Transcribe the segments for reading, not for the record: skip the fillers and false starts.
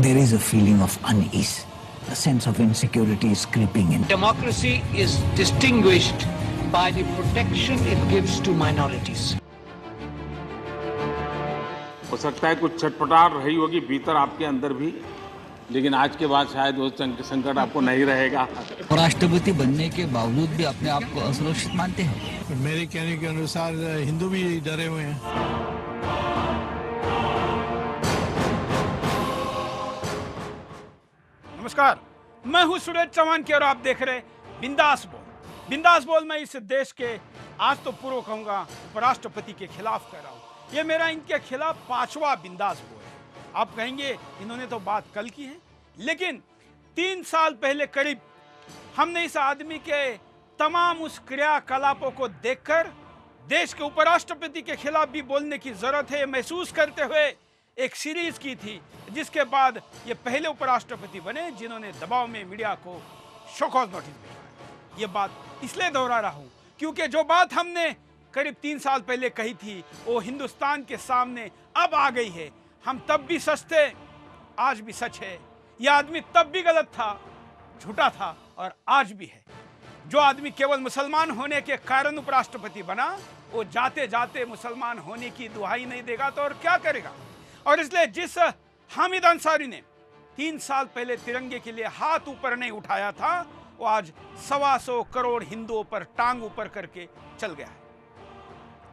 there is a feeling of unease. A sense of insecurity is creeping in. Democracy is distinguished by the protection it gives to minorities. हो सकता है कुछ छटपटाहट रही होगी भीतर आपके अंदर भी, लेकिन आज के बाद शायद वो संकट आपको नहीं रहेगा। राष्ट्रपति बनने के बावजूद भी अपने आप को असुरक्षित मानते हैं? मेरे कहने के अनुसार हिंदू भी डरे हुए हैं। नमस्कार, मैं हूं सुरेश चौहान की और आप देख रहे बिंदास बोल। बिंदास बोल मैं इस देश के आज तो पूर्व कहूंगा उपराष्ट्रपति के खिलाफ कह रहा हूं। ये मेरा इनके खिलाफ 5वां बिंदास बोल है। आप कहेंगे इन्होंने तो बात कल की है, लेकिन 3 साल पहले करीब हमने इस आदमी के तमाम उस क्रियाकलापों को देखकर देश के उपराष्ट्रपति के खिलाफ भी बोलने की जरूरत है महसूस करते हुए एक सीरीज की थी, जिसके बाद ये पहले उपराष्ट्रपति बने जिन्होंने दबाव में मीडिया को शोकॉज नोटिस भेजा। ये बात इसलिए दोहरा रहा हूं क्योंकि जो बात हमने करीब 3 साल पहले कही थी वो हिंदुस्तान के सामने अब आ गई है। हम तब भी सच थे, आज भी सच है। यह आदमी तब भी गलत था, झूठा था और आज भी है। जो आदमी केवल मुसलमान होने के कारण उपराष्ट्रपति बना, वो जाते जाते मुसलमान होने की दुहाई नहीं देगा तो और क्या करेगा। और इसलिए जिस हामिद अंसारी ने 3 साल पहले तिरंगे के लिए हाथ ऊपर नहीं उठाया था, वो आज 125 करोड़ हिंदुओं पर टांग ऊपर करके चल गया है।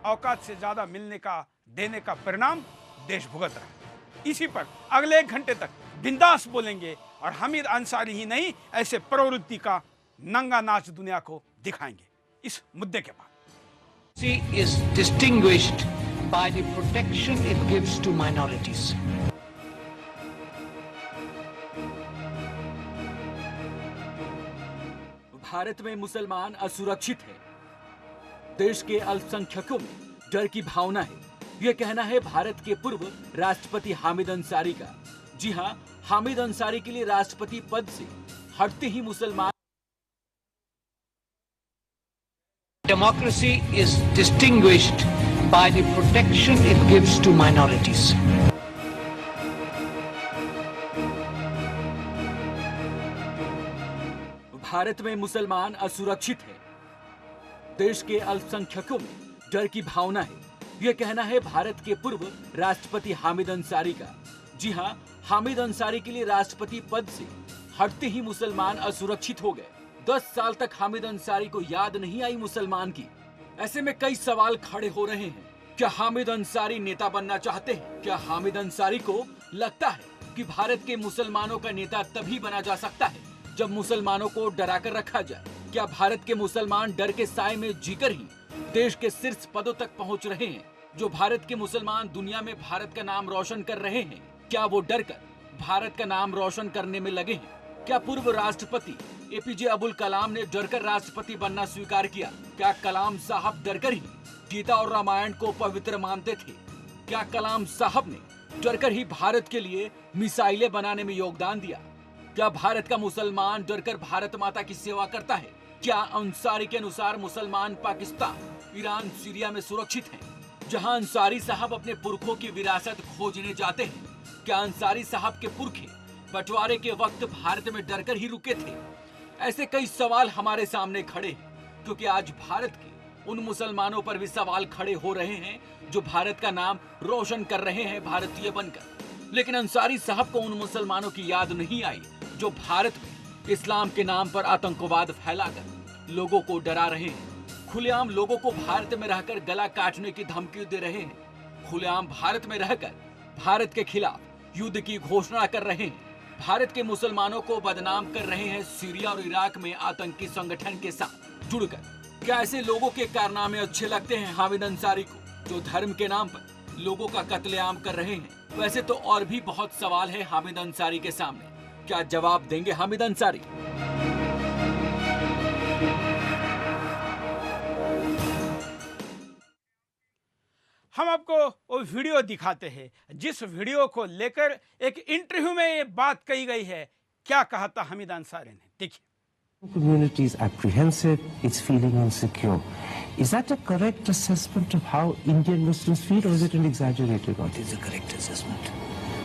औकात से ज्यादा मिलने का देने का परिणाम देश भुगत रहा है। इसी पर अगले 1 घंटे तक बिंदास बोलेंगे और हामिद अंसारी ही नहीं, ऐसे प्रवृत्ति का नंगा नाच दुनिया को दिखाएंगे इस मुद्दे के बाद। She is distinguished by the protection it gives to minorities. Bharat में मुसलमान असुरक्षित है। देश के अल्पसंख्यकों में डर की भावना है, यह कहना है भारत के पूर्व राष्ट्रपति हामिद अंसारी का। जी हां, हामिद अंसारी के लिए राष्ट्रपति पद से हटते ही मुसलमान। Democracy is distinguished by the protection it gives to minorities. Bharat में मुसलमान असुरक्षित है। देश के अल्पसंख्यकों में डर की भावना है, यह कहना है भारत के पूर्व राष्ट्रपति हामिद अंसारी का। जी हां, हामिद अंसारी के लिए राष्ट्रपति पद से हटते ही मुसलमान असुरक्षित हो गए। 10 साल तक हामिद अंसारी को याद नहीं आई मुसलमान की। ऐसे में कई सवाल खड़े हो रहे हैं। क्या हामिद अंसारी नेता बनना चाहते हैं? क्या हामिद अंसारी को लगता है कि भारत के मुसलमानों का नेता तभी बना जा सकता है जब मुसलमानों को डरा कर रखा जाए? क्या भारत के मुसलमान डर के साए में जीकर ही देश के शीर्ष पदों तक पहुंच रहे हैं? जो भारत के मुसलमान दुनिया में भारत का नाम रोशन कर रहे हैं, क्या वो डर कर भारत का नाम रोशन करने में लगे हैं? क्या पूर्व राष्ट्रपति एपीजे अब्दुल कलाम ने डरकर राष्ट्रपति बनना स्वीकार किया? क्या कलाम साहब डरकर ही गीता और रामायण को पवित्र मानते थे? क्या कलाम साहब ने डरकर ही भारत के लिए मिसाइलें बनाने में योगदान दिया? क्या भारत का मुसलमान डरकर भारत माता की सेवा करता है? क्या अंसारी के अनुसार मुसलमान पाकिस्तान, ईरान, सीरिया में सुरक्षित हैं, जहां अंसारी साहब अपने पुरखों की विरासत खोजने जाते हैं? क्या अंसारी साहब के पुरखे बंटवारे के वक्त भारत में डरकर ही रुके थे? ऐसे कई सवाल हमारे सामने खड़े हैं, क्योंकि आज भारत के उन मुसलमानों पर भी सवाल खड़े हो रहे हैं जो भारत का नाम रोशन कर रहे हैं भारतीय बनकर। लेकिन अंसारी साहब को उन मुसलमानों की याद नहीं आई जो भारत में इस्लाम के नाम पर आतंकवाद फैलाकर लोगों को डरा रहे हैं। खुलेआम लोगों को भारत में रहकर गला काटने की धमकी दे रहे हैं। खुलेआम भारत में रहकर भारत के खिलाफ युद्ध की घोषणा कर रहे हैं। भारत के मुसलमानों को बदनाम कर रहे हैं सीरिया और इराक में आतंकी संगठन के साथ जुड़कर। क्या ऐसे लोगों के कारनामे अच्छे लगते हैं हामिद अंसारी को, जो धर्म के नाम पर लोगों का कत्लेआम कर रहे हैं? वैसे तो और भी बहुत सवाल है हामिद अंसारी के सामने। क्या जवाब देंगे हामिद अंसारी? हम आपको वो वीडियो दिखाते हैं जिस वीडियो को लेकर एक इंटरव्यू में ये बात कही गई है। क्या कहा था हामिद अंसारी ने, देखिए। Community is apprehensive, it's feeling insecure. Is that a correct assessment of how Indian Muslims feel, or is it an exaggerated one? It is a correct assessment.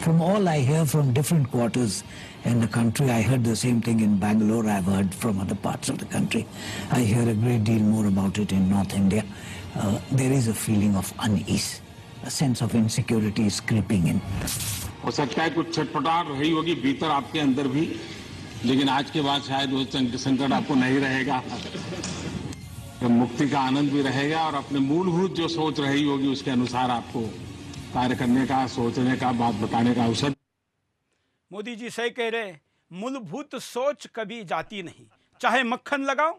from all I hear from different quarters in the country, I heard the same thing in Bangalore, I've heard from other parts of the country. I hear a great deal more about it in North India. There is a feeling of unease. A sense of insecurity is creeping in. हो सकता है कुछ छटपटाहट रही होगी भीतर आपके अंदर भी, लेकिन आज के बाद शायद वो संकट आपको नहीं रहेगा। मुक्ति का आनंद भी रहेगा और अपने मूलभूत जो सोच रही होगी उसके अनुसार आपको कार्य करने का, सोचने का, बात बताने का अवसर। मोदी जी सही कह रहे हैं, मूलभूत सोच कभी जाती नहीं। चाहे मक्खन लगाओ,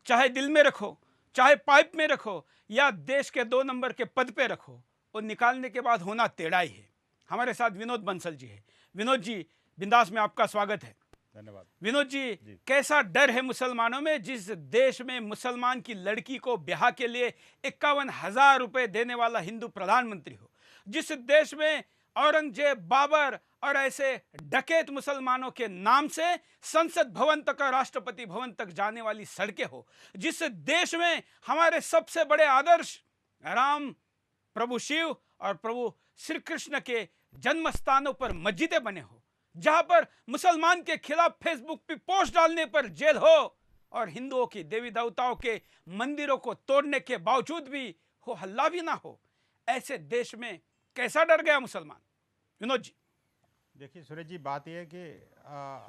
चाहे दिल में रखो, चाहे पाइप में रखो, या देश के 2 नंबर के पद पे रखो, वो निकालने के बाद होना टेढ़ा ही है। हमारे साथ विनोद बंसल जी है। विनोद जी, बिंदास में आपका स्वागत है। धन्यवाद। विनोद जी, कैसा डर है मुसलमानों में, जिस देश में मुसलमान की लड़की को ब्याह के लिए 51,000 रुपए देने वाला हिंदू प्रधानमंत्री हो, जिस देश में औरंगजेब, बाबर और ऐसे डकैत मुसलमानों के नाम से संसद भवन तक और राष्ट्रपति भवन तक जाने वाली सड़कें हो, जिस देश में हमारे सबसे बड़े आदर्श राम, प्रभु शिव और प्रभु श्री कृष्ण के जन्म स्थानों पर मस्जिदें बने हो, जहां पर मुसलमान के खिलाफ फेसबुक पे पोस्ट डालने पर जेल हो, और हिंदुओं की देवी देवताओं के मंदिरों को तोड़ने के बावजूद भी हो हल्ला भी ना हो, ऐसे देश में कैसा डर गया मुसलमान? विनोद जी। देखिए सुरेश जी, बात यह है कि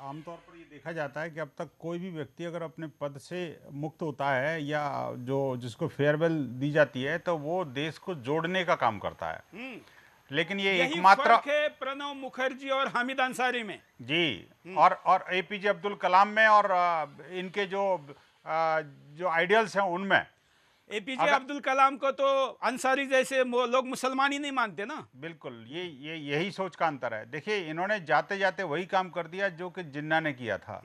आमतौर पर ये देखा जाता है कि अब तक कोई भी व्यक्ति अगर अपने पद से मुक्त होता है या जो जिसको फेयरवेल दी जाती है तो वो देश को जोड़ने का काम करता है। लेकिन ये एकमात्र फर्क है प्रणब मुखर्जी और हामिद अंसारी में जी, और एपीजे अब्दुल कलाम में, और इनके जो आइडियल्स हैं उनमें। एपीजे अब्दुल कलाम को तो अंसारी जैसे लोग मुसलमान ही नहीं मानते ना। बिल्कुल, यही सोच का अंतर है। देखिए, इन्होंने जाते जाते वही काम कर दिया जो कि जिन्ना ने किया था।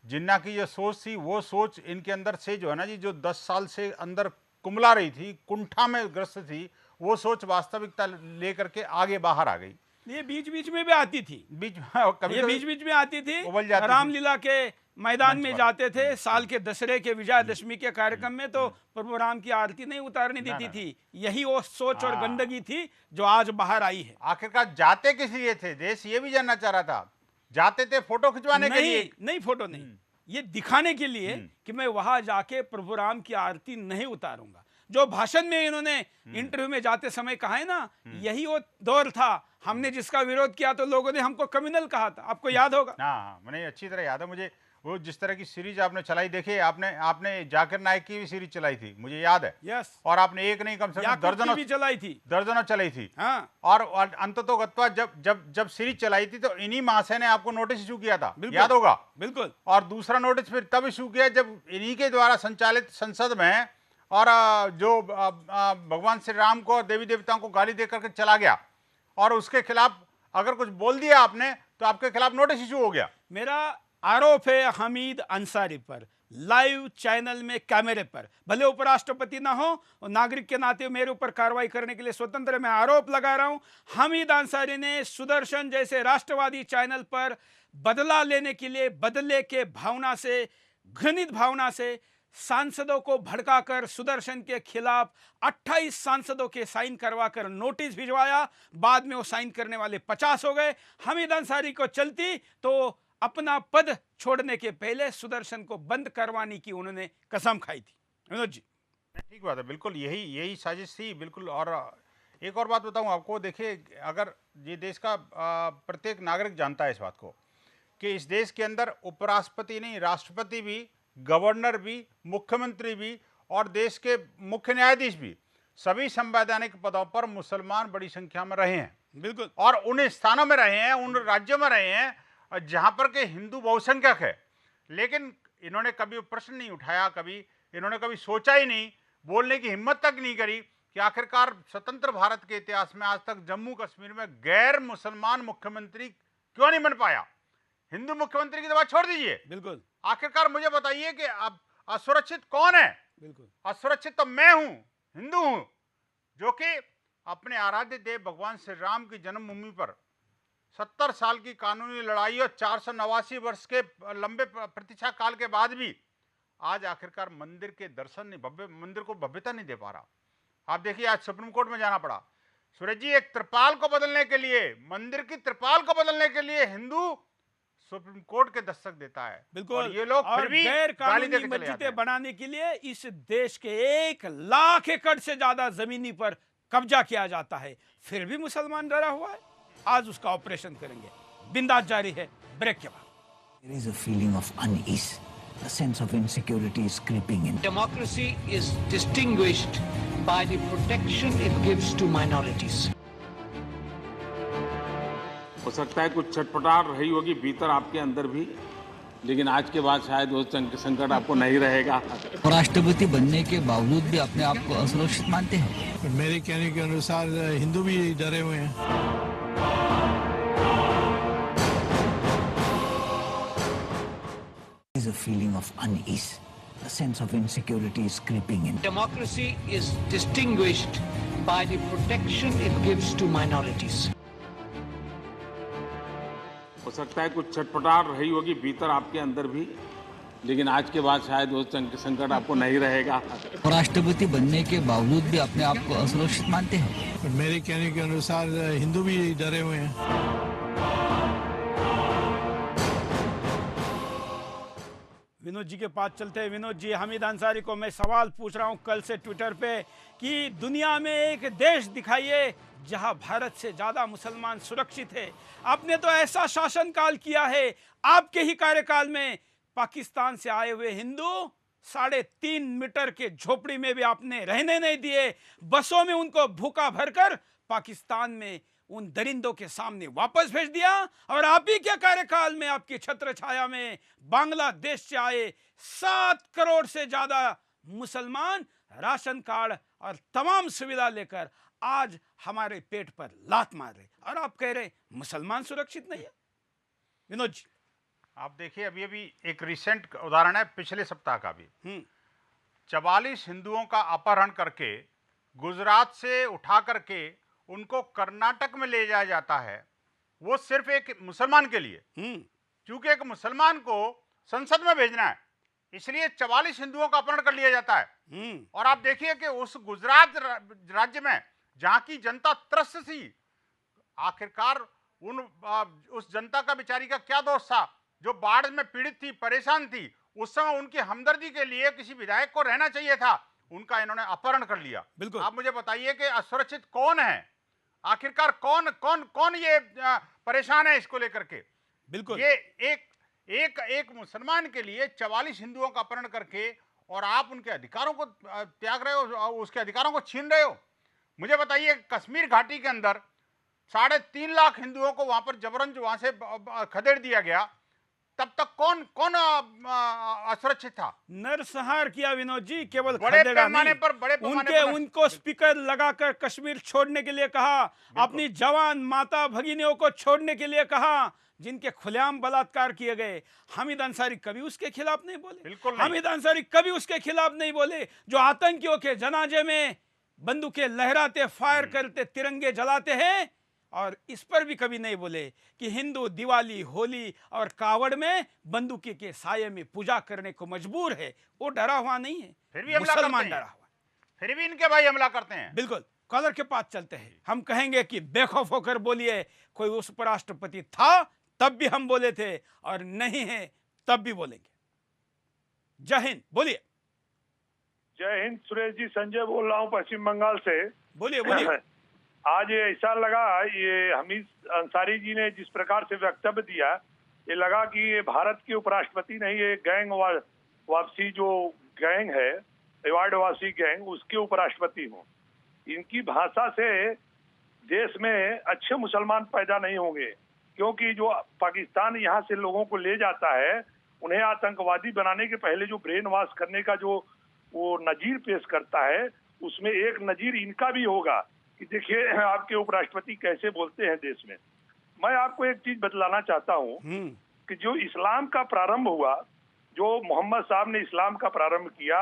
जिन्ना की जो सोच थी, वो सोच इनके अंदर से जो है ना जी, जो 10 साल से अंदर कुमला रही थी, कुंठा में ग्रस्त थी, वो सोच वास्तविकता लेकर के आगे बाहर आ गई। ये बीच बीच में भी आती थी, बीच में आती थी, रामलीला के मैदान में जाते थे, साल के दशहरे के विजयादशमी के कार्यक्रम में तो प्रभु राम की आरती नहीं उतारने देती थी। यही वो सोच और गंदगी थी जो आज बाहर आई है। आखिरकार जाते किस लिए थे? देश ये भी जानना चाह रहा था। जाते थे फोटो खिंचवाने के लिए? नहीं, फोटो नहीं, ये दिखाने के लिए कि मैं वहां जाके प्रभु राम की आरती नहीं उतारूंगा। जो भाषण में इन्होंने इंटरव्यू में जाते समय कहा है ना, यही वो दौर था। हमने जिसका विरोध किया तो लोगों ने हमको क्रिमिनल कहा था, आपको याद होगा। हाँ, मैंने अच्छी तरह याद है मुझे। वो जिस तरह की सीरीज आपने चलाई, देखिए आपने जाकिर नाइक की भी सीरीज चलाई थी, मुझे याद है। यस। और आपने एक नहीं, कम से कम दर्जनों भी चलाई थी, चलाई थी। हाँ। और अंततोगत्वा जब सीरीज चलाई थी तो इन्हीं महाशय ने आपको नोटिस इशू किया था, याद होगा। बिल्कुल। और दूसरा नोटिस फिर तब इशू किया जब इन्हीं के द्वारा संचालित संसद में और जो भगवान श्री राम को, देवी देवताओं को गाली देकर के चला गया, और उसके खिलाफ अगर कुछ बोल दिया आपने तो आपके खिलाफ नोटिस इशू हो गया। मेरा आरोप है हमीद अंसारी पर, लाइव चैनल में कैमरे पर, भले उपराष्ट्रपति ना हो और नागरिक के नाते मेरे ऊपर कार्रवाई करने के लिए स्वतंत्र, मैं आरोप लगा रहा हूं, हमीद अंसारी ने सुदर्शन जैसे राष्ट्रवादी चैनल पर बदला लेने के लिए, बदले के भावना से, घृणित भावना से सांसदों को भड़काकर सुदर्शन के खिलाफ 28 सांसदों के साइन करवाकर नोटिस भिजवाया। बाद में वो साइन करने वाले 50 हो गए। हमीद अंसारी को चलती तो अपना पद छोड़ने के पहले सुदर्शन को बंद करवाने की उन्होंने कसम खाई थी। विनोद जी। ठीक बात है, बिल्कुल यही साजिश थी, बिल्कुल। और एक और बात बताऊं आपको, देखिए, अगर ये देश का प्रत्येक नागरिक जानता है इस बात को कि इस देश के अंदर उपराष्ट्रपति नहीं, राष्ट्रपति भी, गवर्नर भी, मुख्यमंत्री भी और देश के मुख्य न्यायाधीश भी, सभी संवैधानिक पदों पर मुसलमान बड़ी संख्या में रहे हैं। बिल्कुल। और उन स्थानों में रहे हैं, उन राज्यों में रहे हैं जहां पर के हिंदू बहुसंख्यक है। लेकिन इन्होंने कभी प्रश्न नहीं उठाया, इन्होंने कभी सोचा ही नहीं, बोलने की हिम्मत तक नहीं करी कि आखिरकार स्वतंत्र भारत के इतिहास में आज तक जम्मू कश्मीर में गैर मुसलमान मुख्यमंत्री क्यों नहीं बन पाया। हिंदू मुख्यमंत्री की तो बात छोड़ दीजिए, बिल्कुल, आखिरकार मुझे बताइए कि अब असुरक्षित कौन है? बिल्कुल असुरक्षित तो मैं हूं, हिंदू हूं, जो कि अपने आराध्य देव भगवान श्री राम की जन्मभूमि पर 70 साल की कानूनी लड़ाई और 489 वर्ष के लंबे प्रतीक्षा काल के बाद भी आज आखिरकार मंदिर के दर्शन नहीं, मंदिर को भव्यता नहीं दे पा रहा। आप देखिए, आज सुप्रीम कोर्ट में जाना पड़ा। सूरज जी, एक त्रिपाल को बदलने के लिए, मंदिर की त्रिपाल को बदलने के लिए हिंदू सुप्रीम कोर्ट के दस्तक देता है। बिल्कुल। और ये लोग फिर भी गैर गाली कानूनी देके चले जाते मस्जिदें हैं। बनाने के लिए इस देश के 1 लाख एकड़ से ज्यादा जमीनी पर कब्जा किया जाता है, फिर भी मुसलमान डरा हुआ है। आज उसका ऑपरेशन करेंगे। बिंदास जारी है ब्रेक के बाद। There is a feeling of unease. A sense of insecurity is creeping in. Democracy is distinguished by the protection it gives to minorities. हो सकता है कुछ छटपटाहट रही होगी भीतर आपके अंदर भी, लेकिन आज के बाद शायद वो संकट आपको नहीं रहेगा। और राष्ट्रपति बनने के बावजूद भी अपने आप को असुरक्षित मानते हैं? मेरे कहने के अनुसार हिंदू भी डरे हुए हैं। There is a feeling of unease. A sense of insecurity is creeping in. Democracy is distinguished by the protection it gives to minorities. हो सकता है कुछ छटपटाहट रही होगी भीतर आपके अंदर भी, लेकिन आज के बाद शायद वो संकट आपको नहीं रहेगा। और राष्ट्रपति बनने के बावजूद भी अपने आप को असुरक्षित मानते हैं? मेरे कहने के अनुसार हिंदू भी डरे हुए हैं। विनोद जी के पास चलते हैं। विनोद जी, हामिद अंसारी को मैं सवाल पूछ रहा हूं कल से ट्विटर पे कि दुनिया में एक देश दिखाइए जहां भारत से ज्यादा मुसलमान सुरक्षित है। आपने तो ऐसा शासनकाल किया है, आपके ही कार्यकाल में पाकिस्तान से आए हुए हिंदू 3.5 मीटर के झोपड़ी में भी आपने रहने नहीं दिए, बसों में उनको भूखा भरकर पाकिस्तान में उन दरिंदों के सामने वापस भेज दिया। और आप ही के कार्यकाल में, आपकी छत्र छाया में बांग्लादेश से आए 7 करोड़ से ज्यादा मुसलमान राशन कार्ड और तमाम सुविधा लेकर आज हमारे पेट पर लात मार रहे, और आप कह रहे मुसलमान सुरक्षित नहीं है। विनोद जी, आप देखिए, अभी अभी एक रिसेंट उदाहरण है पिछले सप्ताह का भी। 44 हिंदुओं का अपहरण करके गुजरात से उठा करके उनको कर्नाटक में ले जाया जाता है, वो सिर्फ एक मुसलमान के लिए। क्योंकि एक मुसलमान को संसद में भेजना है, इसलिए 44 हिंदुओं का अपहरण कर लिया जाता है। और आप देखिए कि उस गुजरात राज्य में जहां की जनता त्रस्त थी, आखिरकार उस जनता का बेचारी का क्या दोष था, जो बाढ़ में पीड़ित थी, परेशान थी। उस समय उनकी हमदर्दी के लिए किसी विधायक को रहना चाहिए था, उनका इन्होंने अपहरण कर लिया। बिल्कुल। आप मुझे बताइए कि असुरक्षित कौन है, आखिरकार कौन कौन कौन ये परेशान है इसको लेकर के। बिल्कुल, ये एक मुसलमान के लिए 44 हिंदुओं का अपहरण करके और आप उनके अधिकारों को त्याग रहे हो, उसके अधिकारों को छीन रहे हो। मुझे बताइए, कश्मीर घाटी के अंदर 3.5 लाख हिंदुओं को वहां पर जबरन वहां से खदेड़ दिया गया, तब तक कौन असुरक्षित था? नरसंहार किया विनोद जी, केवल बड़े खदेड़ा पैमाने नहीं। पर, बड़े पैमाने पर उनको स्पीकर लगाकर कश्मीर छोड़ने के लिए कहा, अपनी जवान माता भगिनियों को छोड़ने के लिए कहा, जिनके खुलेआम बलात्कार किए गए। हामिद अंसारी कभी उसके खिलाफ नहीं बोले। बिल्कुल नहीं। हामिद अंसारी कभी उसके खिलाफ नहीं बोले जो आतंकियों के जनाजे में बंदूकें लहराते, फायर करते, तिरंगे जलाते हैं। और इस पर भी कभी नहीं बोले कि हिंदू दिवाली, होली और कावड़ में बंदूकी के साये में पूजा करने को मजबूर है। वो डरा हुआ नहीं है, फिर भी हमला मुसलमान करते हैं। डरा हुआ है। फिर भी इनके भाई हमला करते हैं। बिल्कुल। कॉलर के पास चलते हैं। हम कहेंगे कि बेखौफ होकर बोलिए, कोई उपराष्ट्रपति था तब भी हम बोले थे, और नहीं है तब भी बोलेंगे। जय हिंद, बोलिए। जय हिंद सुरेश जी, संजय बोल रहा हूँ पश्चिम बंगाल से। बोलिए बोलिए। आज ऐसा लगा, ये हमीद अंसारी जी ने जिस प्रकार से वक्तव्य दिया, ये लगा कि ये भारत के उपराष्ट्रपति नहीं, ये गैंग वापसी जो गैंग है, रिवार्ड वापसी गैंग, उसके उपराष्ट्रपति हों। इनकी भाषा से देश में अच्छे मुसलमान पैदा नहीं होंगे, क्योंकि जो पाकिस्तान यहाँ से लोगों को ले जाता है, उन्हें आतंकवादी बनाने के पहले जो ब्रेन वॉश करने का जो वो नजीर पेश करता है, उसमें एक नजीर इनका भी होगा कि देखिए आपके उपराष्ट्रपति कैसे बोलते हैं देश में। मैं आपको एक चीज बतलाना चाहता हूँ कि जो इस्लाम का प्रारंभ हुआ, जो मोहम्मद साहब ने इस्लाम का प्रारंभ किया,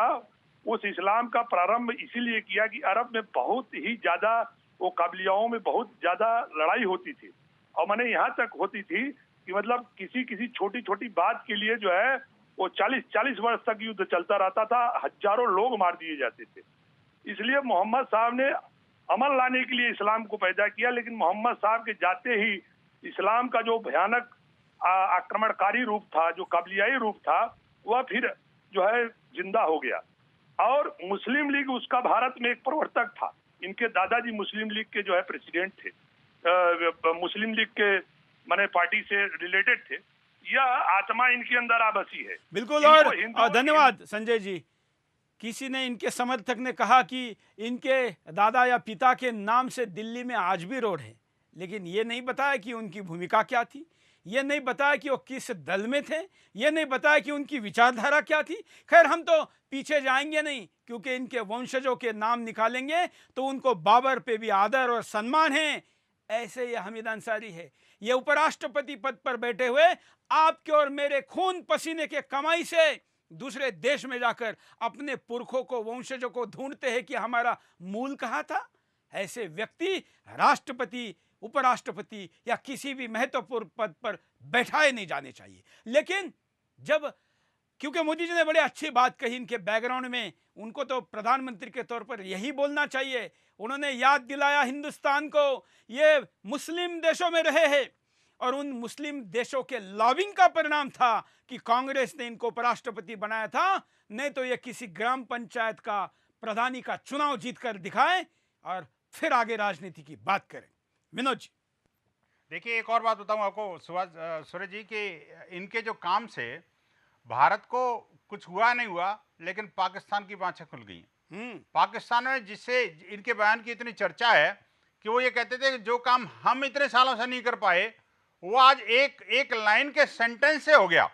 उस इस्लाम का प्रारंभ इसीलिए किया कि अरब में बहुत ही ज्यादा, वो काबिलियाओं में बहुत ज्यादा लड़ाई होती थी, और मैंने यहाँ तक होती थी कि मतलब किसी छोटी छोटी बात के लिए जो है वो 40 वर्ष तक युद्ध चलता रहता था, हजारों लोग मार दिए जाते थे। इसलिए मोहम्मद साहब ने अमल लाने के लिए इस्लाम को पैदा किया, लेकिन मोहम्मद साहब के जाते ही इस्लाम का जो भयानक आक्रमणकारी रूप था, जो काबलियाई रूप था, वह फिर जो है जिंदा हो गया। और मुस्लिम लीग उसका भारत में एक प्रवर्तक था। इनके दादाजी मुस्लिम लीग के जो है प्रेसिडेंट थे, मुस्लिम लीग के माने पार्टी से रिलेटेड थे। यह आत्मा इनके अंदर आबसी है। बिल्कुल। और धन्यवाद संजय जी। किसी ने, इनके समर्थक ने कहा कि इनके दादा या पिता के नाम से दिल्ली में आज भी रोड है, लेकिन ये नहीं बताया कि उनकी भूमिका क्या थी, ये नहीं बताया कि वो किस दल में थे, ये नहीं बताया कि उनकी विचारधारा क्या थी। खैर, हम तो पीछे जाएंगे नहीं, क्योंकि इनके वंशजों के नाम निकालेंगे तो उनको बाबर पे भी आदर और सम्मान है। ऐसे ये हामिद अंसारी है, ये उपराष्ट्रपति पद पर बैठे हुए आपके और मेरे खून पसीने के कमाई से दूसरे देश में जाकर अपने पुरखों को, वंशजों को ढूंढते हैं कि हमारा मूल कहाँ था। ऐसे व्यक्ति राष्ट्रपति, उपराष्ट्रपति या किसी भी महत्वपूर्ण पद पर बैठाए नहीं जाने चाहिए। लेकिन जब, क्योंकि मोदी जी ने बड़ी अच्छी बात कही इनके बैकग्राउंड में, उनको तो प्रधानमंत्री के तौर पर यही बोलना चाहिए। उन्होंने याद दिलाया हिंदुस्तान को ये मुस्लिम देशों में रहे हैं और उन मुस्लिम देशों के लॉबिंग का परिणाम था कि कांग्रेस ने इनको उपराष्ट्रपति बनाया था। नहीं तो ये किसी ग्राम पंचायत का प्रधानी का चुनाव जीतकर दिखाएं और फिर आगे राजनीति की बात करें। विनोद जी, देखिए, एक और बात बताऊं आपको सूरज जी, कि इनके जो काम से भारत को कुछ हुआ नहीं हुआ, लेकिन पाकिस्तान की बाँछें खुल गई। पाकिस्तान में, जिससे इनके बयान की इतनी चर्चा है कि वो ये कहते थे कि जो काम हम इतने सालों से नहीं कर पाए, वो आज एक लाइन के सेंटेंस से हो गया।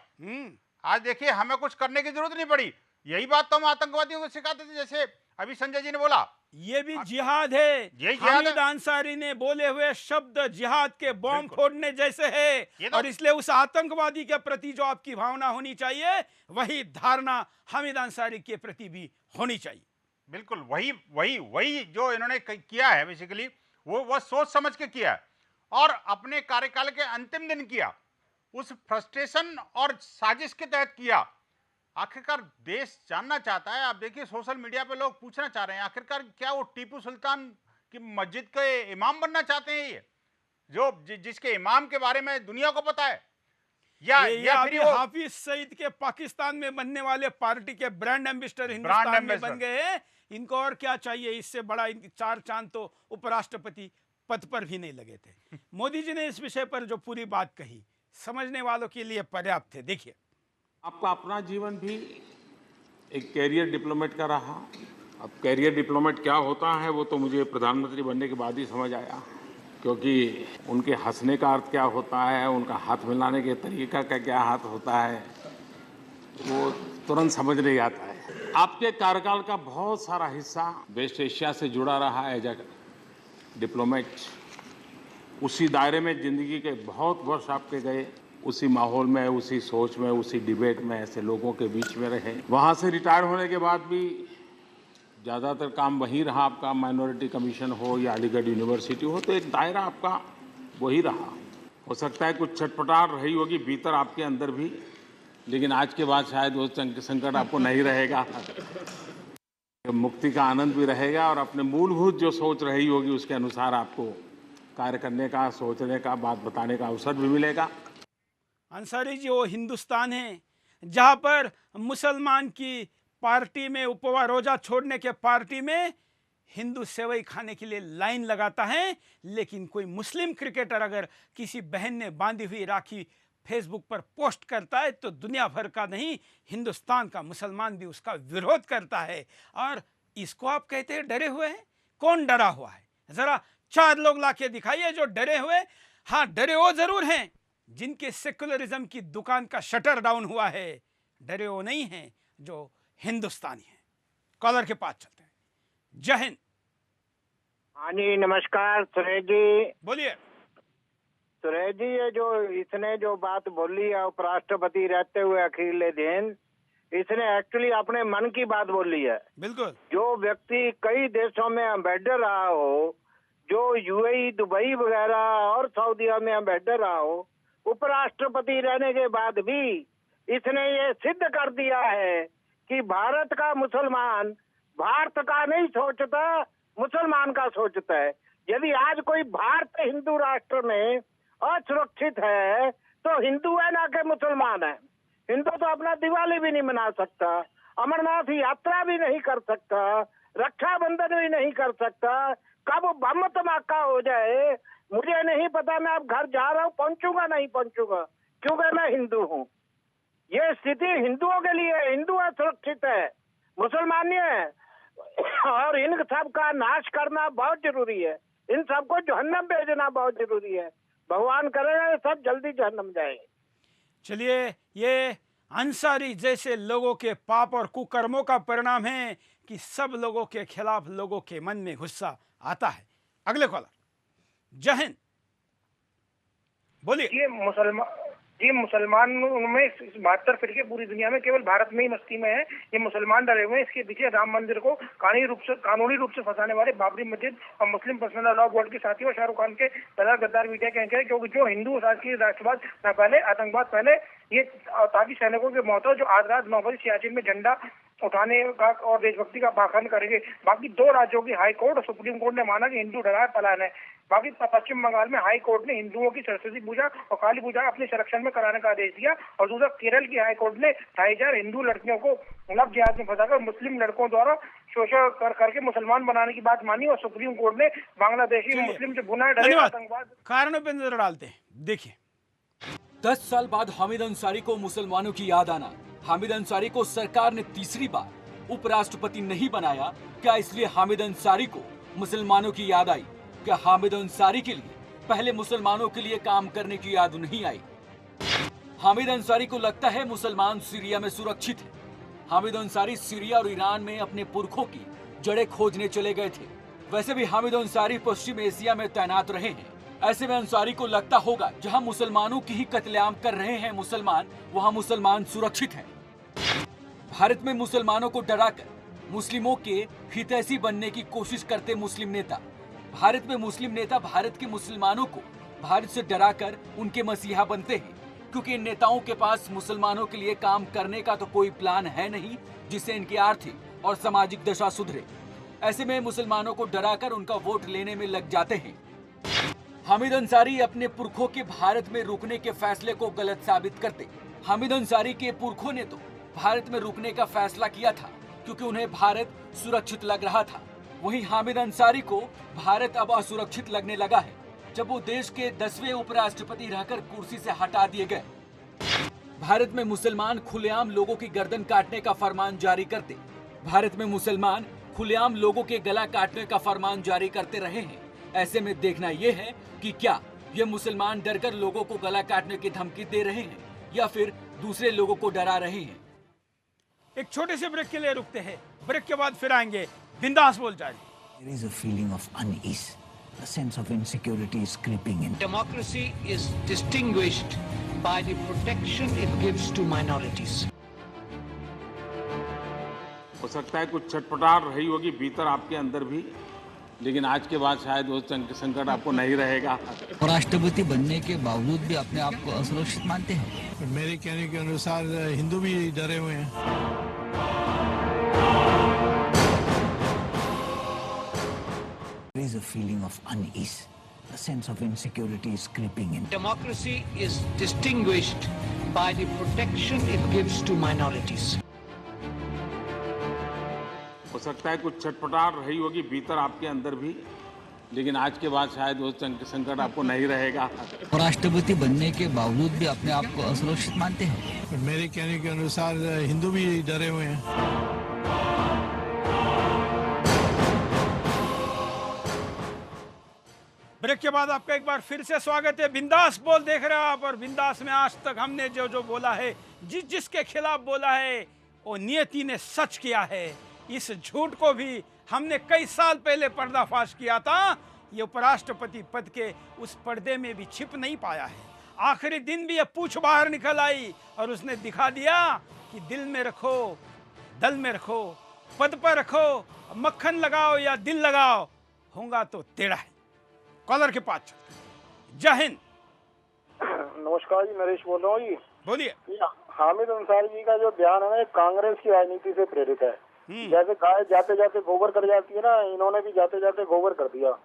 आज देखिए, हमें कुछ करने की जरूरत नहीं पड़ी। यही बात तो हम आतंकवादियों को सिखाते थे, जैसे अभी संजय जी ने बोला। ये भी जिहाद है। हामिद अंसारी ने बोले हुए शब्द जिहाद के बॉम्ब फोड़ने जैसे है, और इसलिए उस आतंकवादी के प्रति जो आपकी भावना होनी चाहिए, वही धारणा हामिद अंसारी के प्रति भी होनी चाहिए। बिल्कुल वही जो इन्होंने किया है, बेसिकली वो सोच समझ के किया है और अपने कार्यकाल के अंतिम दिन किया, उस फ्रस्ट्रेशन और साजिश के तहत किया। आखिरकार देश जानना चाहता है। आप देखिए, सोशल मीडिया पे लोग पूछना चाह रहे हैं, आखिरकार क्या वो टीपू सुल्तान की मस्जिद के इमाम बनना चाहते हैं, ये जो जिसके इमाम के बारे में दुनिया को पता है, या फिर हाफिज सईद के पाकिस्तान में बनने वाले पार्टी के ब्रांड एम्बेसडर हिंदुस्तान में बन गए हैं। इनको और क्या चाहिए? इससे बड़ा चार चांद तो उपराष्ट्रपति पद पर भी नहीं लगे थे। मोदी जी ने इस विषय पर जो पूरी बात कही, समझने वालों के लिए पर्याप्त है। देखिए, आपका अपना जीवन भी एक कैरियर डिप्लोमेट का रहा। अब कैरियर डिप्लोमेट क्या होता है वो तो मुझे प्रधानमंत्री बनने के बाद ही समझ आया, क्योंकि उनके हंसने का अर्थ क्या होता है, उनका हाथ मिलाने के तरीका का क्या हाथ होता है, वो तुरंत समझ नहीं आता है। आपके कार्यकाल का बहुत सारा हिस्सा वेस्ट एशिया से जुड़ा रहा एज ए डिप्लोमेट। उसी दायरे में ज़िंदगी के बहुत वर्ष आपके गए, उसी माहौल में, उसी सोच में, उसी डिबेट में, ऐसे लोगों के बीच में रहे। वहाँ से रिटायर होने के बाद भी ज़्यादातर काम वहीं रहा आपका, माइनॉरिटी कमीशन हो या अलीगढ़ यूनिवर्सिटी हो, तो एक दायरा आपका वही रहा। हो सकता है कुछ छटपटाहट रही होगी भीतर आपके अंदर भी, लेकिन आज के बाद शायद वो संकट आपको नहीं रहेगा। मुक्ति का आनंद भी रहेगा और अपने मूलभूत जो सोच रही होगी उसके अनुसार आपको कार्य करने का, सोचने का, बात बताने का अवसर भी मिलेगा। अंसारी जी, वो हिंदुस्तान है जहाँ पर मुसलमान की पार्टी में, उपवास रोजा छोड़ने के पार्टी में हिंदू सेवई खाने के लिए लाइन लगाता है, लेकिन कोई मुस्लिम क्रिकेटर अगर किसी बहन ने बांधी हुई राखी फेसबुक पर पोस्ट करता है तो दुनिया भर का नहीं, हिंदुस्तान का मुसलमान भी उसका विरोध करता है। और इसको आप कहते हैं डरे हुए हैं? कौन डरा हुआ है? जरा 4 लोग लाके दिखाइए जो डरे हुए। हाँ, डरे वो जरूर हैं जिनके सेकुलरिज्म की दुकान का शटर डाउन हुआ है, डरे वो नहीं हैं जो हिंदुस्तानी हैं। कॉलर के पास चलते हैं। जय हिंद। हाँ जी, नमस्कार सुरेश जी। बोलिए। सुरेश जी, ये जो इसने जो बात बोली है उपराष्ट्रपति रहते हुए अखिलेश दिन, इसने एक्चुअली अपने मन की बात बोली है। बिल्कुल। जो व्यक्ति कई देशों में एम्बेसडर रहा हो, जो यूएई, दुबई वगैरह और सऊदीया में एम्बेसडर रहा हो, उपराष्ट्रपति रहने के बाद भी इसने ये सिद्ध कर दिया है कि भारत का मुसलमान भारत का नहीं सोचता, मुसलमान का सोचता है। यदि आज कोई भारत हिंदू राष्ट्र में असुरक्षित है तो हिंदू है ना कि मुसलमान है। हिंदू तो अपना दिवाली भी नहीं मना सकता, अमरनाथ यात्रा भी नहीं कर सकता, रक्षाबंधन भी नहीं कर सकता। कब बम धमाका हो जाए मुझे नहीं पता। मैं अब घर जा रहा हूँ, पहुंचूंगा नहीं पहुंचूंगा, क्योंकि मैं हिंदू हूँ। ये स्थिति हिंदुओं के लिए, हिंदू असुरक्षित है, मुसलमान नहीं है। और इन सब का नाश करना बहुत जरूरी है, इन सबको जहन्नम भेजना बहुत जरूरी है। भगवान करेगा सब जल्दी जहन्नम जाएंगे। चलिए, ये अंसारी जैसे लोगों के पाप और कुकर्मों का परिणाम है कि सब लोगों के खिलाफ लोगों के मन में गुस्सा आता है। अगले कॉलर, जय हिंद, बोलिए। ये मुसलमान में 72 फिरके पूरी दुनिया में, केवल भारत में ही मस्ती में है। ये मुसलमान डरे हुए हैं। इसके पीछे राम मंदिर को कानूनी रूप से फंसाने वाले बाबरी मस्जिद और मुस्लिम पर्सनल लॉ बोर्ड के साथी और शाहरुख खान के गद्दार मीडिया के एंकर, क्योंकि जो हिंदू राष्ट्रीय राष्ट्रवाद न पहले, आतंकवाद पहले। ये ताकि सैनिकों के मौत हो जो आज रात 9 बजे सियाचिन में झंडा उठाने का और देशभक्ति का पाखंड करेंगे। बाकी 2 राज्यों की हाई कोर्ट और सुप्रीम कोर्ट ने माना कि हिंदू डरा है, पलायन है। बाकी पश्चिम बंगाल में हाई कोर्ट ने हिंदुओं की सरस्वती पूजा और काली पूजा अपने संरक्षण में कराने का आदेश दिया। और दूसरा केरल की हाई कोर्ट ने 2500 हिंदू लड़कियों को लव जिहाद में फंसाकर मुस्लिम लड़कों द्वारा शोषण करके मुसलमान बनाने की बात मानी। और सुप्रीम कोर्ट ने बांग्लादेशी मुस्लिम जो गुनाह डरे आतंकवाद कारणों पर नजर डालते हैं। देखिए, 10 साल बाद हामिद अंसारी को मुसलमानों की याद आना। हामिद अंसारी को सरकार ने तीसरी बार उपराष्ट्रपति नहीं बनाया। क्या इसलिए हामिद अंसारी को मुसलमानों की याद आई? क्या हामिद अंसारी के लिए पहले मुसलमानों के लिए काम करने की याद नहीं आई? हामिद अंसारी को लगता है मुसलमान सीरिया में सुरक्षित है। हामिद अंसारी सीरिया और ईरान में अपने पुरखों की जड़ें खोजने चले गए थे। वैसे भी हामिद अंसारी पश्चिम एशिया में तैनात रहे हैं। ऐसे में अंसारी को लगता होगा जहां मुसलमानों की ही कत्लेआम कर रहे हैं मुसलमान, वहां मुसलमान सुरक्षित हैं। भारत में मुसलमानों को डराकर मुस्लिमों के हितैषी बनने की कोशिश करते मुस्लिम नेता। भारत में मुस्लिम नेता भारत के मुसलमानों को भारत से डराकर उनके मसीहा बनते हैं, क्योंकि इन नेताओं के पास मुसलमानों के लिए काम करने का तो कोई प्लान है नहीं जिससे इनकी आर्थिक और सामाजिक दशा सुधरे। ऐसे में मुसलमानों को डराकर उनका वोट लेने में लग जाते हैं। हामिद अंसारी अपने पुरखों के भारत में रुकने के फैसले को गलत साबित करते। हामिद अंसारी के पुरखों ने तो भारत में रुकने का फैसला किया था क्योंकि उन्हें भारत सुरक्षित लग रहा था। वहीं हामिद अंसारी को भारत अब असुरक्षित लगने लगा है जब वो देश के 10वें उपराष्ट्रपति रहकर कुर्सी से हटा दिए गए। भारत में मुसलमान खुलेआम लोगों की गर्दन काटने का फरमान जारी करते। भारत में मुसलमान खुलेआम लोगों के गला काटने का फरमान जारी करते रहे हैं। ऐसे में देखना यह है कि क्या ये मुसलमान डरकर लोगों को गला काटने की धमकी दे रहे हैं या फिर दूसरे लोगों को डरा रहे हैं। एक छोटे से ब्रेक के लिए रुकते हैं, ब्रेक के बाद फिर आएंगे बिंदास बोल जारी। There is a feeling of unease. A sense of insecurity is creeping in. Democracy is distinguished by the protection it gives to minorities. हो सकता है कुछ छटपटाहट रही होगी भीतर आपके अंदर भी, लेकिन आज के बाद शायद वो संकट आपको नहीं रहेगा। राष्ट्रपति बनने के बावजूद भी अपने आप को असुरक्षित मानते हैं? मेरे कहने के अनुसार हिंदू भी डरे हुए हैं। There is a feeling of unease. A sense of insecurity is creeping in. Democracy is distinguished by the protection it gives to minorities. हो सकता है कुछ छटपटाहट रही होगी भीतर आपके अंदर भी, लेकिन आज के बाद शायद वो संकट आपको नहीं रहेगा। राष्ट्रपति बनने के बावजूद भी अपने आप को असुरक्षित मानते हैं? मेरे कहने के अनुसार हिंदू भी डरे हुए हैं। ब्रेक के बाद आपका एक बार फिर से स्वागत है। बिंदास बोल देख रहे हो आप, और बिंदास में आज तक हमने जो जो बोला है, जिसके खिलाफ बोला है, वो नियति ने सच किया है। इस झूठ को भी हमने कई साल पहले पर्दाफाश किया था। ये उपराष्ट्रपति पद के उस पर्दे में भी छिप नहीं पाया है। आखिरी दिन भी ये पूछ बाहर निकल आई और उसने दिखा दिया कि दिल में रखो, दल में रखो, पद पर रखो, मक्खन लगाओ या दिल लगाओ, होगा तो टेढ़ा है। कॉलर के पास जय हिंद। नमस्कार जी, नरेश बोल रहा हूँ जी। बोलिए। हामिद अंसारी जी का जो बयान है ना, कांग्रेस की राजनीति से प्रेरित है। जैसे गाय जाते जाते गोबर कर जाती है ना, इन्होंने भी जाते जाते गोबर कर दिया।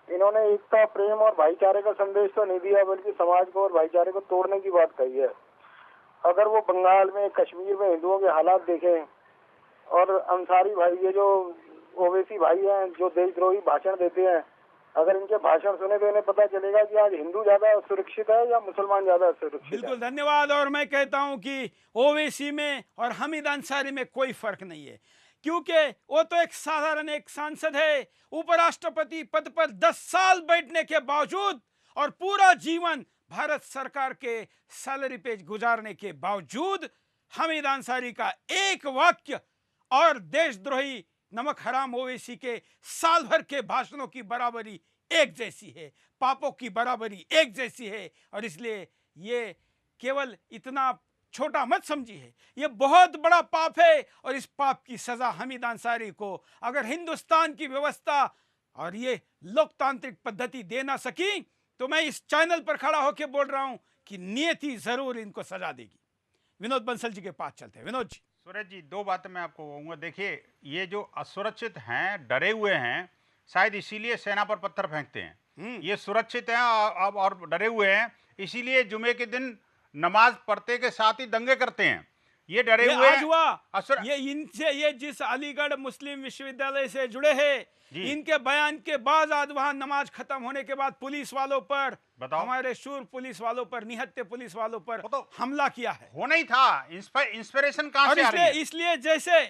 इन्होंने एकता, प्रेम और भाईचारे का संदेश तो नहीं दिया, बल्कि समाज को और भाईचारे को तोड़ने की बात कही है। अगर वो बंगाल में, कश्मीर में हिंदुओं के हालात देखें, और अंसारी भाई, ये जो ओवैसी भाई हैं जो देशद्रोही भाषण देते हैं, अगर इनके भाषण सुने तो इन्हें पता चलेगा कि आज हिंदू ज्यादा सुरक्षित है या मुसलमान ज्यादा सुरक्षित है। बिल्कुल, धन्यवाद। और मैं कहता हूं कि ओवैसी में और हामिद अंसारी में कोई फर्क नहीं है, क्योंकि वो तो एक साधारण एक सांसद है, उपराष्ट्रपति पद पर 10 साल बैठने के बावजूद और पूरा जीवन भारत सरकार के सैलरी पे गुजारने के बावजूद हामिद अंसारी का एक वाक्य और देशद्रोही नमक हराम ओवैसी के साल भर के भाषणों की बराबरी एक जैसी है, पापों की बराबरी एक जैसी है। और इसलिए ये केवल इतना छोटा मत समझिए, ये बहुत बड़ा पाप है। और इस पाप की सजा हामिद अंसारी को अगर हिंदुस्तान की व्यवस्था और ये लोकतांत्रिक पद्धति दे ना सकी, तो मैं इस चैनल पर खड़ा होकर बोल रहा हूं कि नियति जरूर इनको सजा देगी। विनोद बंसल जी के पास चलते हैं। विनोद जी। सूरज जी, 2 बातें मैं आपको कहूँगा। देखिए, ये जो असुरक्षित हैं, डरे हुए हैं, शायद इसीलिए सेना पर पत्थर फेंकते हैं। ये सुरक्षित हैं और डरे हुए हैं, इसीलिए जुमे के दिन नमाज पढ़ते के साथ ही दंगे करते हैं। ये डरे हुए आज हुआ ये इनसे, ये जिस अलीगढ़ मुस्लिम विश्वविद्यालय से जुड़े हैं, इनके बयान के बाद आज वहां नमाज खत्म होने के बाद पुलिस वालों पर, हमारे शूर पुलिस वालों पर, निहत्थे पुलिस वालों पर तो हमला किया है। होना ही था। इंस्पिरेशन कहां से आ रही है? इसलिए जैसे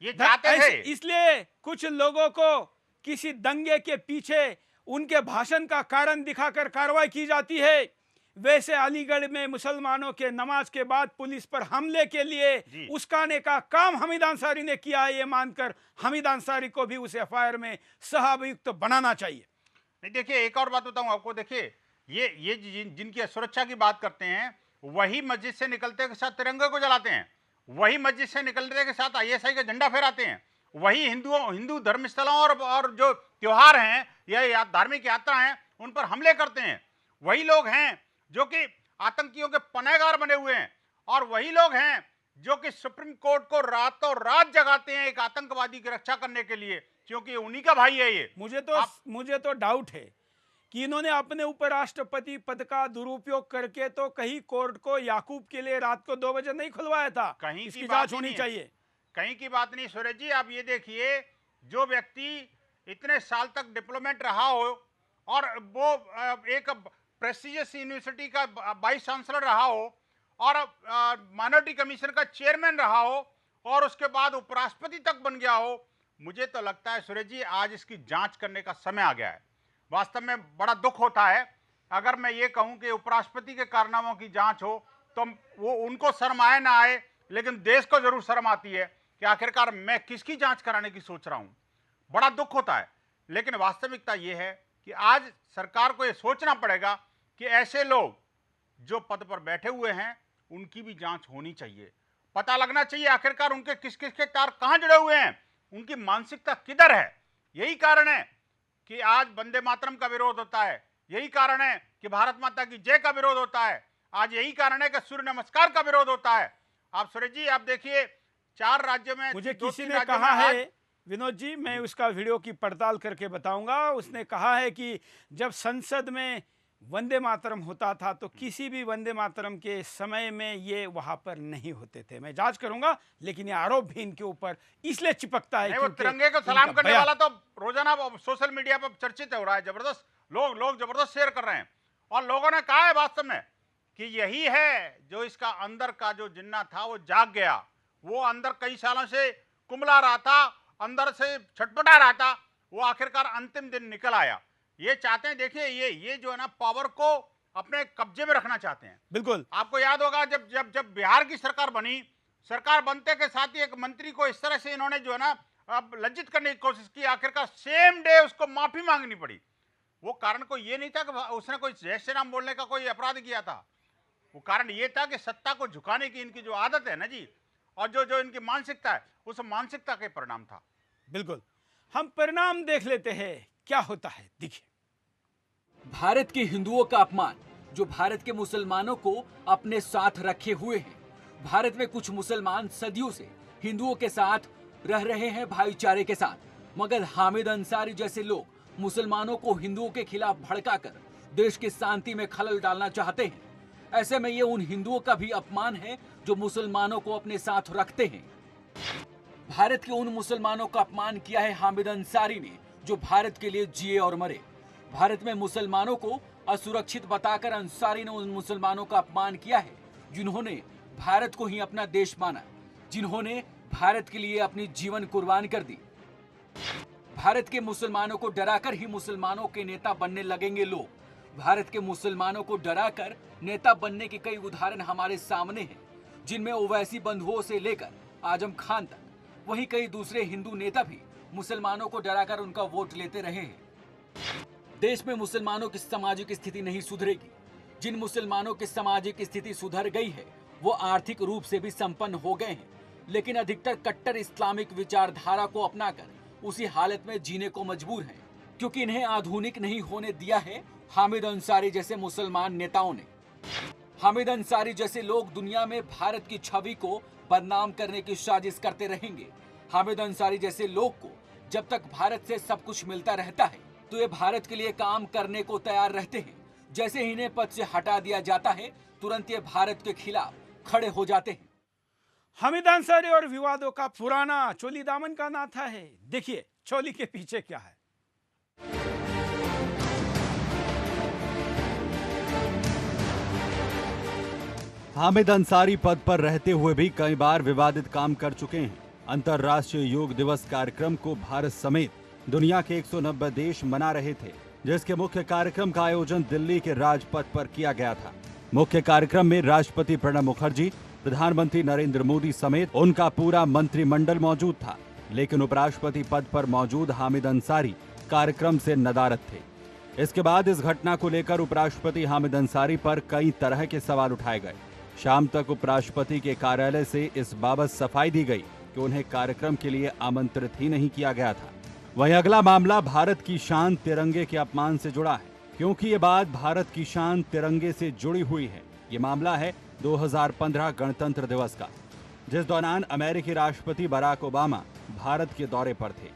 ये चाहते थे, इसलिए कुछ लोगों को किसी दंगे के पीछे उनके भाषण का कारण दिखाकर कार्रवाई की जाती है, वैसे अलीगढ़ में मुसलमानों के नमाज के बाद पुलिस पर हमले के लिए उस्काने का काम हामिद अंसारी ने किया है। ये मानकर हामिद अंसारी को भी उस एफआईआर में सह-अभियुक्त बनाना चाहिए। नहीं, देखिए, एक और बात बताऊं आपको। देखिए, ये जिनकी सुरक्षा की बात करते हैं, वही मस्जिद से निकलते के साथ तिरंगे को जलाते हैं, वही मस्जिद से निकलते के साथ आईएसआई का झंडा फहराते हैं, वही हिंदू धर्मस्थलों और जो त्योहार हैं या धार्मिक यात्रा हैं उन पर हमले करते हैं। वही लोग हैं जो कि आतंकियों के पनाहगार बने हुए हैं, और वही लोग हैं जो कि सुप्रीम कोर्ट को रातों रात जगाते हैं एक आतंकवादी की रक्षा करने के लिए, क्योंकि उन्हीं का भाई है ये। मुझे तो डाउट है कि इन्होंने अपने उपराष्ट्रपति पद का दुरुपयोग करके तो कहीं कोर्ट को याकूब के लिए रात को 2 बजे नहीं खुलवाया था। कहीं इसकी जांच होनी चाहिए। कहीं की बात नहीं सूरज जी। आप ये देखिए, जो व्यक्ति इतने साल तक डिप्लोमेट रहा हो और वो एक प्रेस्टिजियस यूनिवर्सिटी का वाइस चांसलर रहा हो और माइनॉरिटी कमीशन का चेयरमैन रहा हो और उसके बाद उपराष्ट्रपति तक बन गया हो, मुझे तो लगता है सूरज जी आज इसकी जांच करने का समय आ गया है। वास्तव में बड़ा दुख होता है अगर मैं ये कहूं कि उपराष्ट्रपति के कारनामों की जांच हो तो वो उनको शर्म आए ना आए, लेकिन देश को जरूर शर्म आती है कि आखिरकार मैं किसकी जांच कराने की सोच रहा हूं। बड़ा दुख होता है, लेकिन वास्तविकता ये है कि आज सरकार को ये सोचना पड़ेगा कि ऐसे लोग जो पद पर बैठे हुए हैं उनकी भी जांच होनी चाहिए। पता लगना चाहिए आखिरकार उनके किस किस के तार कहां जुड़े हुए हैं, उनकी मानसिकता किधर है। यही कारण है कि आज वंदे मातरम का विरोध होता है, यही कारण है कि भारत माता की जय का विरोध होता है, आज यही कारण है कि सूर्य नमस्कार का विरोध होता है। आप सूरज जी आप देखिए 4 राज्यों में मुझे किसी ने कहा है, विनोद जी मैं उसका वीडियो की पड़ताल करके बताऊंगा, उसने कहा है कि जब संसद में वंदे मातरम होता था तो किसी भी वंदे मातरम के समय में ये वहां पर नहीं होते थे। मैं जांच करूंगा, लेकिन ये आरोप भी इनके ऊपर इसलिए चिपकता है वो तिरंगे को सलाम करने वाला तो रोजाना सोशल मीडिया पर चर्चित हो रहा है, जबरदस्त लोग जबरदस्त शेयर कर रहे हैं। और लोगों ने कहा है वास्तव में कि यही है जो इसका अंदर का जो जिन्ना था वो जाग गया। वो अंदर कई सालों से कुंबला रहा था, अंदर से छटपटा रहा था, वो आखिरकार अंतिम दिन निकल आया। ये चाहते हैं, देखिए ये जो है ना पावर को अपने कब्जे में रखना चाहते हैं। बिल्कुल आपको याद होगा जब बिहार की सरकार बनी, सरकार बनते के साथ ही एक मंत्री को इस तरह से इन्होंने जो है ना अब लज्जित करने की कोशिश की, आखिरकार सेम डे उसको माफी मांगनी पड़ी। वो कारण कोई ये नहीं था कि उसने कोई जय श्री राम बोलने का कोई अपराध किया था, वो कारण ये था कि सत्ता को झुकाने की इनकी जो आदत है ना जी, और जो इनकी मानसिकता है, उस मानसिकता के परिणाम था। बिल्कुल, हम परिणाम देख लेते हैं क्या होता है, देखिए। भारत के हिंदुओं का अपमान जो भारत के मुसलमानों को अपने साथ रखे हुए हैं। भारत में कुछ मुसलमान सदियों से हिंदुओं के साथ रह रहे हैं भाईचारे के साथ, मगर हामिद अंसारी जैसे लोग मुसलमानों को हिंदुओं के खिलाफ भड़काकर देश की शांति में खलल डालना चाहते हैं। ऐसे में ये उन हिंदुओं का भी अपमान है जो मुसलमानों को अपने साथ रखते हैं। भारत के उन मुसलमानों का अपमान किया है हामिद अंसारी ने जो भारत के लिए जिए और मरे। भारत में मुसलमानों को असुरक्षित बताकर अंसारी ने उन मुसलमानों का अपमान किया है जिन्होंने भारत को ही अपना देश माना, जिन्होंने भारत के लिए अपनी जीवन कुर्बान कर दी। भारत के मुसलमानों को डराकर ही मुसलमानों के नेता बनने लगेंगे लोग। भारत के मुसलमानों को डराकर नेता बनने के कई उदाहरण हमारे सामने हैं, जिनमें ओवैसी बंधुओं से लेकर आजम खान तक, वहीं कई दूसरे हिंदू नेता भी मुसलमानों को डराकर उनका वोट लेते रहे हैं। देश में मुसलमानों की सामाजिक स्थिति नहीं सुधरेगी। जिन मुसलमानों की सामाजिक स्थिति सुधर गई है वो आर्थिक रूप से भी संपन्न हो गए हैं, लेकिन अधिकतर कट्टर इस्लामिक विचारधारा को अपनाकर उसी हालत में जीने को मजबूर हैं, क्योंकि इन्हें आधुनिक नहीं होने दिया है हामिद अंसारी जैसे मुसलमान नेताओं ने। हामिद अंसारी जैसे लोग दुनिया में भारत की छवि को बदनाम करने की साजिश करते रहेंगे। हामिद अंसारी जैसे लोग को जब तक भारत से सब कुछ मिलता रहता है तो ये भारत के लिए काम करने को तैयार रहते हैं। जैसे ही इन्हें पद से हटा दिया जाता है तुरंत ये भारत के खिलाफ खड़े हो जाते हैं। हामिद अंसारी और विवादों का पुराना चोली दामन का नाता है। देखिए चोली के पीछे क्या है। हामिद अंसारी पद पर रहते हुए भी कई बार विवादित काम कर चुके हैं। अंतर्राष्ट्रीय योग दिवस कार्यक्रम को भारत समेत दुनिया के 190 देश मना रहे थे, जिसके मुख्य कार्यक्रम का आयोजन दिल्ली के राजपथ पर किया गया था। मुख्य कार्यक्रम में राष्ट्रपति प्रणब मुखर्जी, प्रधानमंत्री नरेंद्र मोदी समेत उनका पूरा मंत्रिमंडल मौजूद था, लेकिन उपराष्ट्रपति पद पर मौजूद हामिद अंसारी कार्यक्रम से नदारद थे। इसके बाद इस घटना को लेकर उपराष्ट्रपति हामिद अंसारी पर कई तरह के सवाल उठाए गए। शाम तक उपराष्ट्रपति के कार्यालय से इस बाबत सफाई दी गई कि उन्हें कार्यक्रम के लिए आमंत्रित ही नहीं किया गया था। वहीं अगला मामला भारत की शान तिरंगे के अपमान से जुड़ा है, क्योंकि ये बात भारत की शान तिरंगे से जुड़ी हुई है। ये मामला है 2015 गणतंत्र दिवस का, जिस दौरान अमेरिकी राष्ट्रपति बराक ओबामा भारत के दौरे पर थे।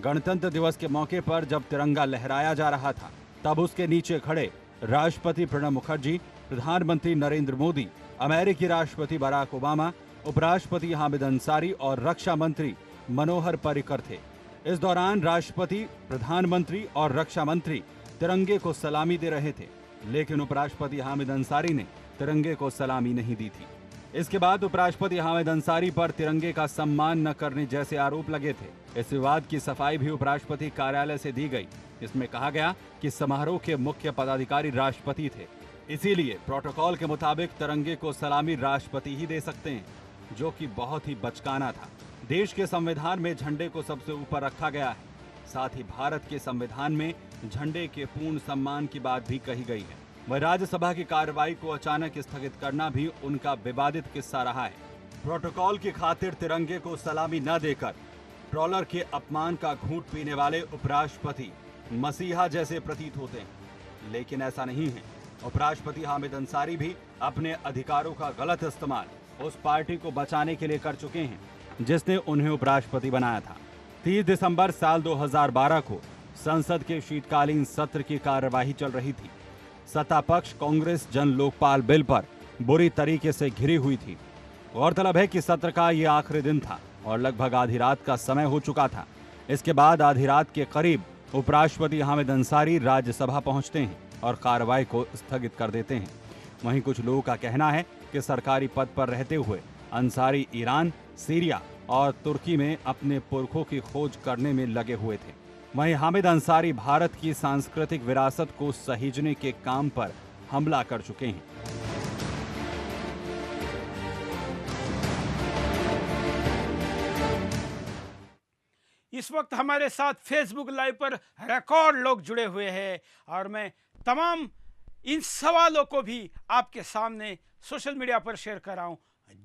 गणतंत्र दिवस के मौके पर जब तिरंगा लहराया जा रहा था, तब उसके नीचे खड़े राष्ट्रपति प्रणब मुखर्जी, प्रधानमंत्री नरेंद्र मोदी, अमेरिकी राष्ट्रपति बराक ओबामा, उपराष्ट्रपति हामिद अंसारी और रक्षा मंत्री मनोहर पर्रिकर थे। इस दौरान राष्ट्रपति, प्रधानमंत्री और रक्षा मंत्री तिरंगे को सलामी दे रहे थे, लेकिन उपराष्ट्रपति हामिद अंसारी ने तिरंगे को सलामी नहीं दी थी। इसके बाद उपराष्ट्रपति हामिद अंसारी पर तिरंगे का सम्मान न करने जैसे आरोप लगे थे। इस विवाद की सफाई भी उपराष्ट्रपति कार्यालय से दी गई। इसमें कहा गया कि समारोह के मुख्य पदाधिकारी राष्ट्रपति थे, इसीलिए प्रोटोकॉल के मुताबिक तिरंगे को सलामी राष्ट्रपति ही दे सकते हैं, जो कि बहुत ही बचकाना था। देश के संविधान में झंडे को सबसे ऊपर रखा गया है। साथ ही भारत के संविधान में झंडे के पूर्ण सम्मान की बात भी कही गई है। वह राज्यसभा की कार्रवाई को अचानक स्थगित करना भी उनका विवादित किस्सा रहा है। प्रोटोकॉल की खातिर तिरंगे को सलामी न देकर ट्रॉलर के अपमान का घूंट पीने वाले उपराष्ट्रपति मसीहा जैसे प्रतीत होते हैं, लेकिन ऐसा नहीं है। उपराष्ट्रपति हामिद अंसारी भी अपने अधिकारों का गलत इस्तेमाल उस पार्टी को बचाने के लिए कर चुके हैं जिसने उन्हें उपराष्ट्रपति बनाया था। 30 दिसंबर साल 2012 को संसद के शीतकालीन सत्र की कार्यवाही चल रही थी। सत्ता पक्ष कांग्रेस जन लोकपाल बिल पर बुरी तरीके से घिरी हुई थी। गौरतलब है कि सत्र का ये आखिरी दिन था और लगभग आधी रात का समय हो चुका था। इसके बाद आधी रात के करीब उपराष्ट्रपति हामिद अंसारी राज्यसभा पहुंचते हैं और कार्रवाई को स्थगित कर देते हैं। वहीं कुछ लोगों का कहना है कि सरकारी पद पर रहते हुए अंसारी ईरान, सीरिया और तुर्की में अपने पुरखों की खोज करने में लगे हुए थे। वहीं हामिद अंसारी भारत की सांस्कृतिक विरासत को सहेजने के काम पर हमला कर चुके हैं। इस वक्त हमारे साथ फेसबुक लाइव पर रिकॉर्ड लोग जुड़े हुए हैं और मैं तमाम इन सवालों को भी आपके सामने सोशल मीडिया पर शेयर कर रहा हूं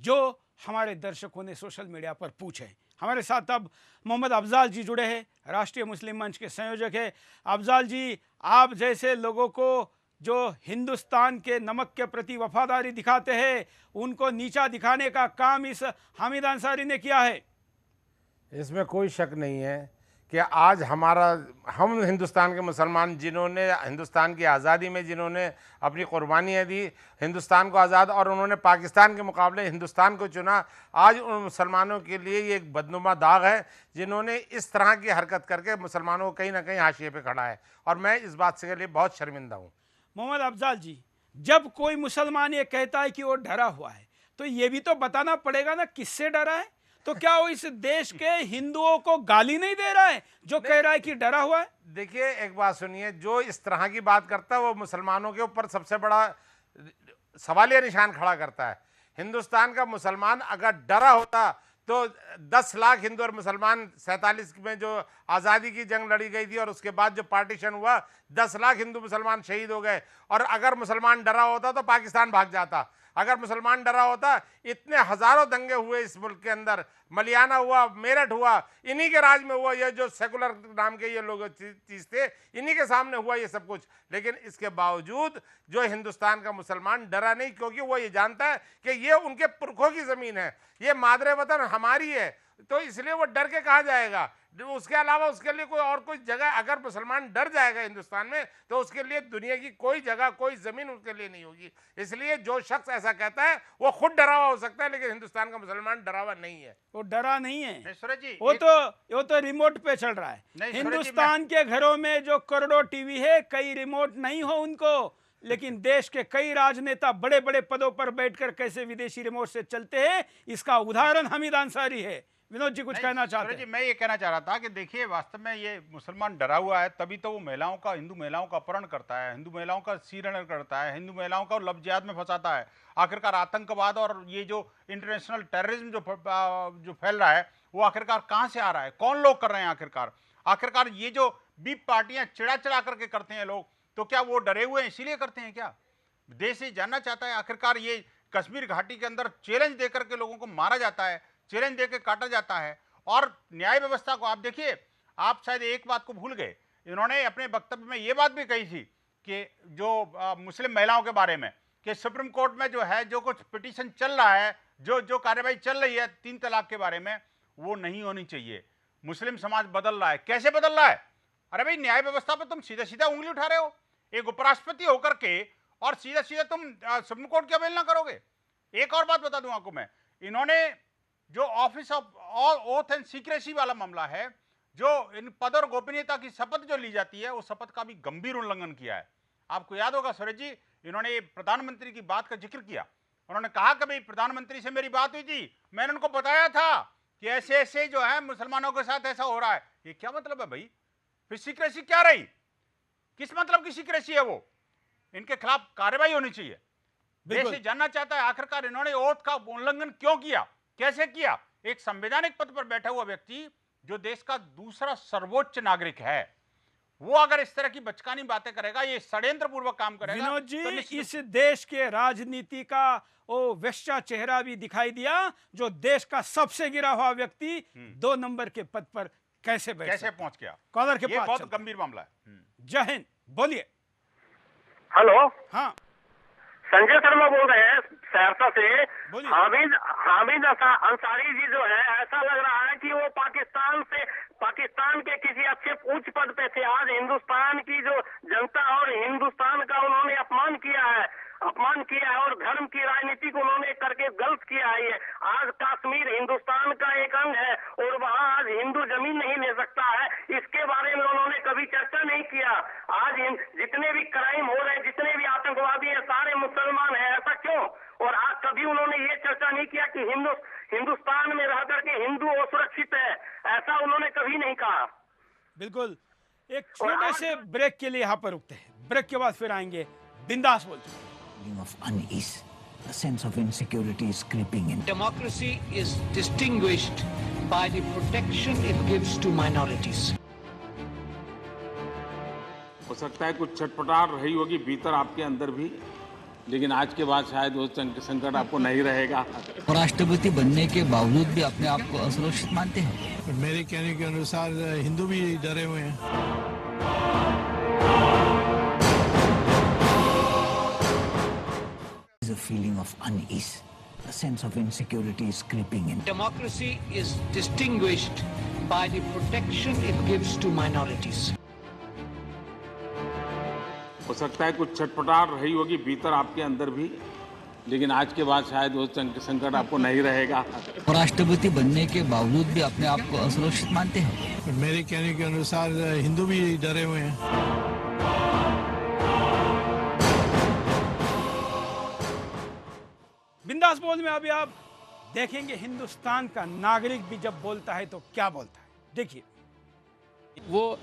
जो हमारे दर्शकों ने सोशल मीडिया पर पूछे। हमारे साथ अब मोहम्मद अफजाल जी जुड़े हैं, राष्ट्रीय मुस्लिम मंच के संयोजक हैं। अफजाल जी, आप जैसे लोगों को जो हिंदुस्तान के नमक के प्रति वफादारी दिखाते हैं, उनको नीचा दिखाने का काम इस हामिद अंसारी ने किया है। इसमें कोई शक नहीं है कि आज हम हिंदुस्तान के मुसलमान जिन्होंने हिंदुस्तान की आज़ादी में जिन्होंने अपनी कुर्बानियाँ दी, हिंदुस्तान को आज़ाद, और उन्होंने पाकिस्तान के मुकाबले हिंदुस्तान को चुना, आज उन मुसलमानों के लिए ये एक बदनुमा दाग है जिन्होंने इस तरह की हरकत करके मुसलमानों को कहीं ना कहीं हाशिए पे खड़ा है, और मैं इस बात से के लिए बहुत शर्मिंदा हूँ। मोहम्मद अफजाल जी, जब कोई मुसलमान ये कहता है कि वो डरा हुआ है, तो ये भी तो बताना पड़ेगा ना किससे डरा है। तो क्या वो इस देश के हिंदुओं को गाली नहीं दे रहा है जो कह रहा है कि डरा हुआ है? देखिए, एक बात सुनिए, जो इस तरह की बात करता है वो मुसलमानों के ऊपर सबसे बड़ा सवालिया निशान खड़ा करता है। हिंदुस्तान का मुसलमान अगर डरा होता तो 10 लाख हिंदू और मुसलमान 47 में जो आज़ादी की जंग लड़ी गई थी और उसके बाद जो पार्टीशन हुआ 10 लाख हिंदू मुसलमान शहीद हो गए। और अगर मुसलमान डरा होता तो पाकिस्तान भाग जाता। अगर मुसलमान डरा होता, इतने हज़ारों दंगे हुए इस मुल्क के अंदर, मलियाना हुआ, मेरठ हुआ, इन्हीं के राज में हुआ, ये जो सेकुलर नाम के ये लोग चीज़ थे, इन्हीं के सामने हुआ ये सब कुछ। लेकिन इसके बावजूद जो हिंदुस्तान का मुसलमान डरा नहीं, क्योंकि वो ये जानता है कि ये उनके पुरखों की ज़मीन है, ये मादरे वतन हमारी है, तो इसलिए वो डर के कहाँ जाएगा। उसके अलावा उसके लिए कोई और कोई जगह, अगर मुसलमान डर जाएगा हिंदुस्तान में, तो उसके लिए दुनिया की कोई जगह, कोई ज़मीन उसके लिए नहीं होगी। इसलिए जो शख्स ऐसा कहता है वो खुद डरा हुआ हो सकता है, लेकिन हिंदुस्तान का मुसलमान डरा हुआ नहीं है। वो डरा नहीं है, सूरज जी, वो तो रिमोट पे चल रहा है। हिंदुस्तान के घरों में जो करोड़ों टीवी है, कई रिमोट नहीं हो उनको, लेकिन देश के कई राजनेता बड़े बड़े पदों पर बैठकर कैसे विदेशी रिमोट से चलते हैं, इसका उदाहरण हमीद अंसारी है। विनोद जी कुछ कहना चाहते हैं? मैं ये कहना चाह रहा था कि देखिए, वास्तव में ये मुसलमान डरा हुआ है, तभी तो वो हिंदू महिलाओं का अपहरण करता है, हिंदू महिलाओं का सीरण करता है, हिंदू महिलाओं को लव जिहाद में फंसाता है। आखिरकार आतंकवाद और ये जो इंटरनेशनल टेररिज्म जो फैल रहा है, वो आखिरकार कहाँ से आ रहा है, कौन लोग कर रहे हैं? आखिरकार ये जो बीप पार्टियां चिड़ा चिड़ा करके करते हैं लोग, तो क्या वो डरे हुए हैं इसीलिए करते हैं क्या? देश ये जानना चाहता है। आखिरकार ये कश्मीर घाटी के अंदर चैलेंज देकर के लोगों को मारा जाता है, चैलेंज देकर काटा जाता है। और न्याय व्यवस्था को आप देखिए, आप शायद एक बात को भूल गए, इन्होंने अपने वक्तव्य में ये बात भी कही थी कि जो मुस्लिम महिलाओं के बारे में, कि सुप्रीम कोर्ट में जो है, जो कुछ पिटीशन चल रहा है, जो कार्यवाही चल रही है 3 तलाक के बारे में, वो नहीं होनी चाहिए। मुस्लिम समाज बदल रहा है। कैसे बदल रहा है? अरे भाई, न्याय व्यवस्था पर तुम सीधा सीधा उंगली उठा रहे हो, एक उपराष्ट्रपति होकर के, और सीधा सीधा तुम सुप्रीम कोर्ट की अवहेलना करोगे। एक और बात बता दूं आपको मैं, इन्होंने जो office of oath and secrecy वाला मामला है, जो इन पद और गोपनीयता की शपथ जो ली जाती है, उस शपथ का भी गंभीर उल्लंघन किया है। आपको याद होगा सूरज जी, इन्होंने प्रधानमंत्री की बात का जिक्र किया। उन्होंने कहा कि भाई प्रधानमंत्री से मेरी बात हुई थी, मैंने उनको बताया था कि ऐसे ऐसे जो है मुसलमानों के साथ ऐसा हो रहा है। ये क्या मतलब है भाई? फिर सीक्रेसी क्या रही? किस मतलब की सीक्रेसी है वो? इनके खिलाफ कार्रवाई होनी चाहिए। देश ये जानना चाहता है आखिरकार इन्होंने ओथ का उल्लंघन क्यों किया, कैसे किया? एक संवैधानिक पद पर बैठा हुआ व्यक्ति, जो देश का दूसरा सर्वोच्च नागरिक है, वो अगर इस तरह की बचकानी बातें करेगा, ये षड्यंत्र पूर्वक काम करेगा। विनोद जी, तो इस देश के राजनीति का वो वेश्या चेहरा भी दिखाई दिया, जो देश का सबसे गिरा हुआ व्यक्ति 2 नंबर के पद पर कैसे पहुंच गया। कॉलर के पास बहुत गंभीर मामला है। जय हिंद, बोलिए। हेलो, हाँ, संजय शर्मा बोल रहे हैं सहरसा से। हामिद अंसारी जी जो है, ऐसा लग रहा है कि वो पाकिस्तान के किसी अच्छे उच्च पद पे थे। आज हिंदुस्तान की जो जनता और हिंदुस्तान का उन्होंने अपमान किया है और धर्म की राजनीति को उन्होंने करके गलत किया है। आज कश्मीर हिंदुस्तान का एक अंग है और वहाँ आज हिंदू जमीन नहीं ले सकता है, इसके बारे में उन्होंने कभी चर्चा नहीं किया। आज जितने भी क्राइम हो रहे हैं, जितने भी आतंकवादी हैं, सारे मुसलमान हैं, ऐसा क्यों? और आज कभी उन्होंने ये चर्चा नहीं किया कि हिंदुस्तान में रह करके हिंदू असुरक्षित है, ऐसा उन्होंने कभी नहीं कहा। बिल्कुल। एक छोटे से ब्रेक के लिए यहाँ पर रुकते हैं, ब्रेक के बाद फिर आएंगे। बिंदास बोलते of unease, a sense of insecurity is creeping in. Democracy is distinguished by the protection it gives to minorities. हो सकता है कुछ छटपटाहट रही होगी भीतर आपके अंदर भी, लेकिन आज के बाद शायद वो संकट आपको नहीं रहेगा। राष्ट्रपति बनने के बावजूद भी अपने आप को असुरक्षित मानते हैं? मेरे कहने के अनुसार हिंदू भी डरे हुए हैं। A feeling of unease, a sense of insecurity is creeping in. Democracy is distinguished by the protection it gives to minorities. हो सकता है कुछ छटपटाहट रही होगी भीतर आपके अंदर भी, लेकिन आज के बाद शायद वो संकट आपको नहीं रहेगा। उपराष्ट्रपति बनने के बावजूद भी अपने आप को असुरक्षित मानते हैं? मेरे कहने के अनुसार हिंदू भी डरे हुए हैं। बिंदास बोल में अभी आप देखेंगे हिंदुस्तान का नागरिक भी जब बोलता है तो क्या बोलता है, देखिए। वो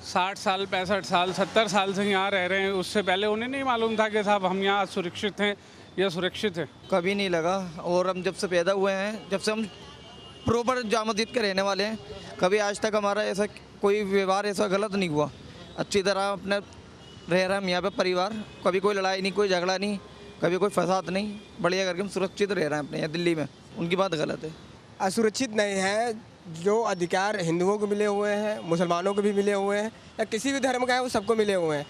60 साल 65 साल 70 साल से यहाँ रह रहे हैं, उससे पहले उन्हें नहीं मालूम था कि साहब हम यहाँ सुरक्षित हैं या सुरक्षित हैं। कभी नहीं लगा, और हम जब से पैदा हुए हैं, जब से हम प्रॉपर जामदीद के रहने वाले हैं, कभी आज तक हमारा ऐसा कोई व्यवहार ऐसा गलत नहीं हुआ। अच्छी तरह अपने रह रहे हम यहाँ पे परिवार, कभी कोई लड़ाई नहीं, कोई झगड़ा नहीं, कभी कोई फसाद नहीं, बढ़िया करके हम सुरक्षित रह रहे हैं अपने यहाँ दिल्ली में। उनकी बात गलत है। असुरक्षित नहीं है, जो अधिकार हिंदुओं को मिले हुए हैं, मुसलमानों को भी मिले हुए हैं, या किसी भी धर्म का है वो सबको मिले हुए हैं।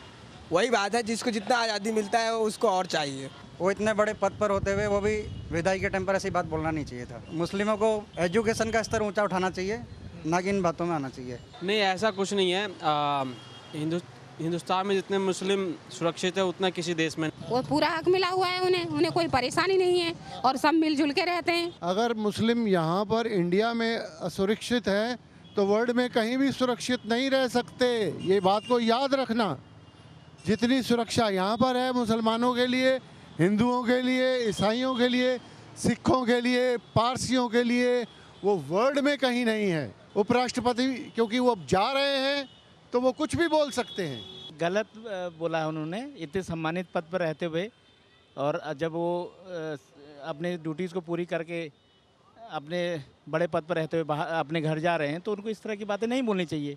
वही बात है, जिसको जितना आज़ादी मिलता है उसको और चाहिए। वो इतने बड़े पद पर होते हुए वो भी विदाई के टाइम पर ऐसी बात बोलना नहीं चाहिए था। मुस्लिमों को एजुकेशन का स्तर ऊंचा उठाना चाहिए, ना कि इन बातों में आना चाहिए। नहीं, ऐसा कुछ नहीं है। हिंदुस्तान में जितने मुस्लिम सुरक्षित है उतना किसी देश में। वो पूरा हक मिला हुआ है उन्हें कोई परेशानी नहीं है, और सब मिलजुल के रहते हैं। अगर मुस्लिम यहाँ पर इंडिया में असुरक्षित है तो वर्ल्ड में कहीं भी सुरक्षित नहीं रह सकते। ये बात को याद रखना। जितनी सुरक्षा यहाँ पर है मुसलमानों के लिए, हिंदुओं के लिए, ईसाइयों के लिए, सिखों के लिए, पारसियों के लिए, वो वर्ल्ड में कहीं नहीं है। उपराष्ट्रपति क्योंकि वो अब जा रहे हैं तो वो कुछ भी बोल सकते हैं। गलत बोला है उन्होंने, इतने सम्मानित पद पर रहते हुए, और जब वो अपने ड्यूटीज़ को पूरी करके अपने बड़े पद पर रहते हुए अपने घर जा रहे हैं, तो उनको इस तरह की बातें नहीं बोलनी चाहिए।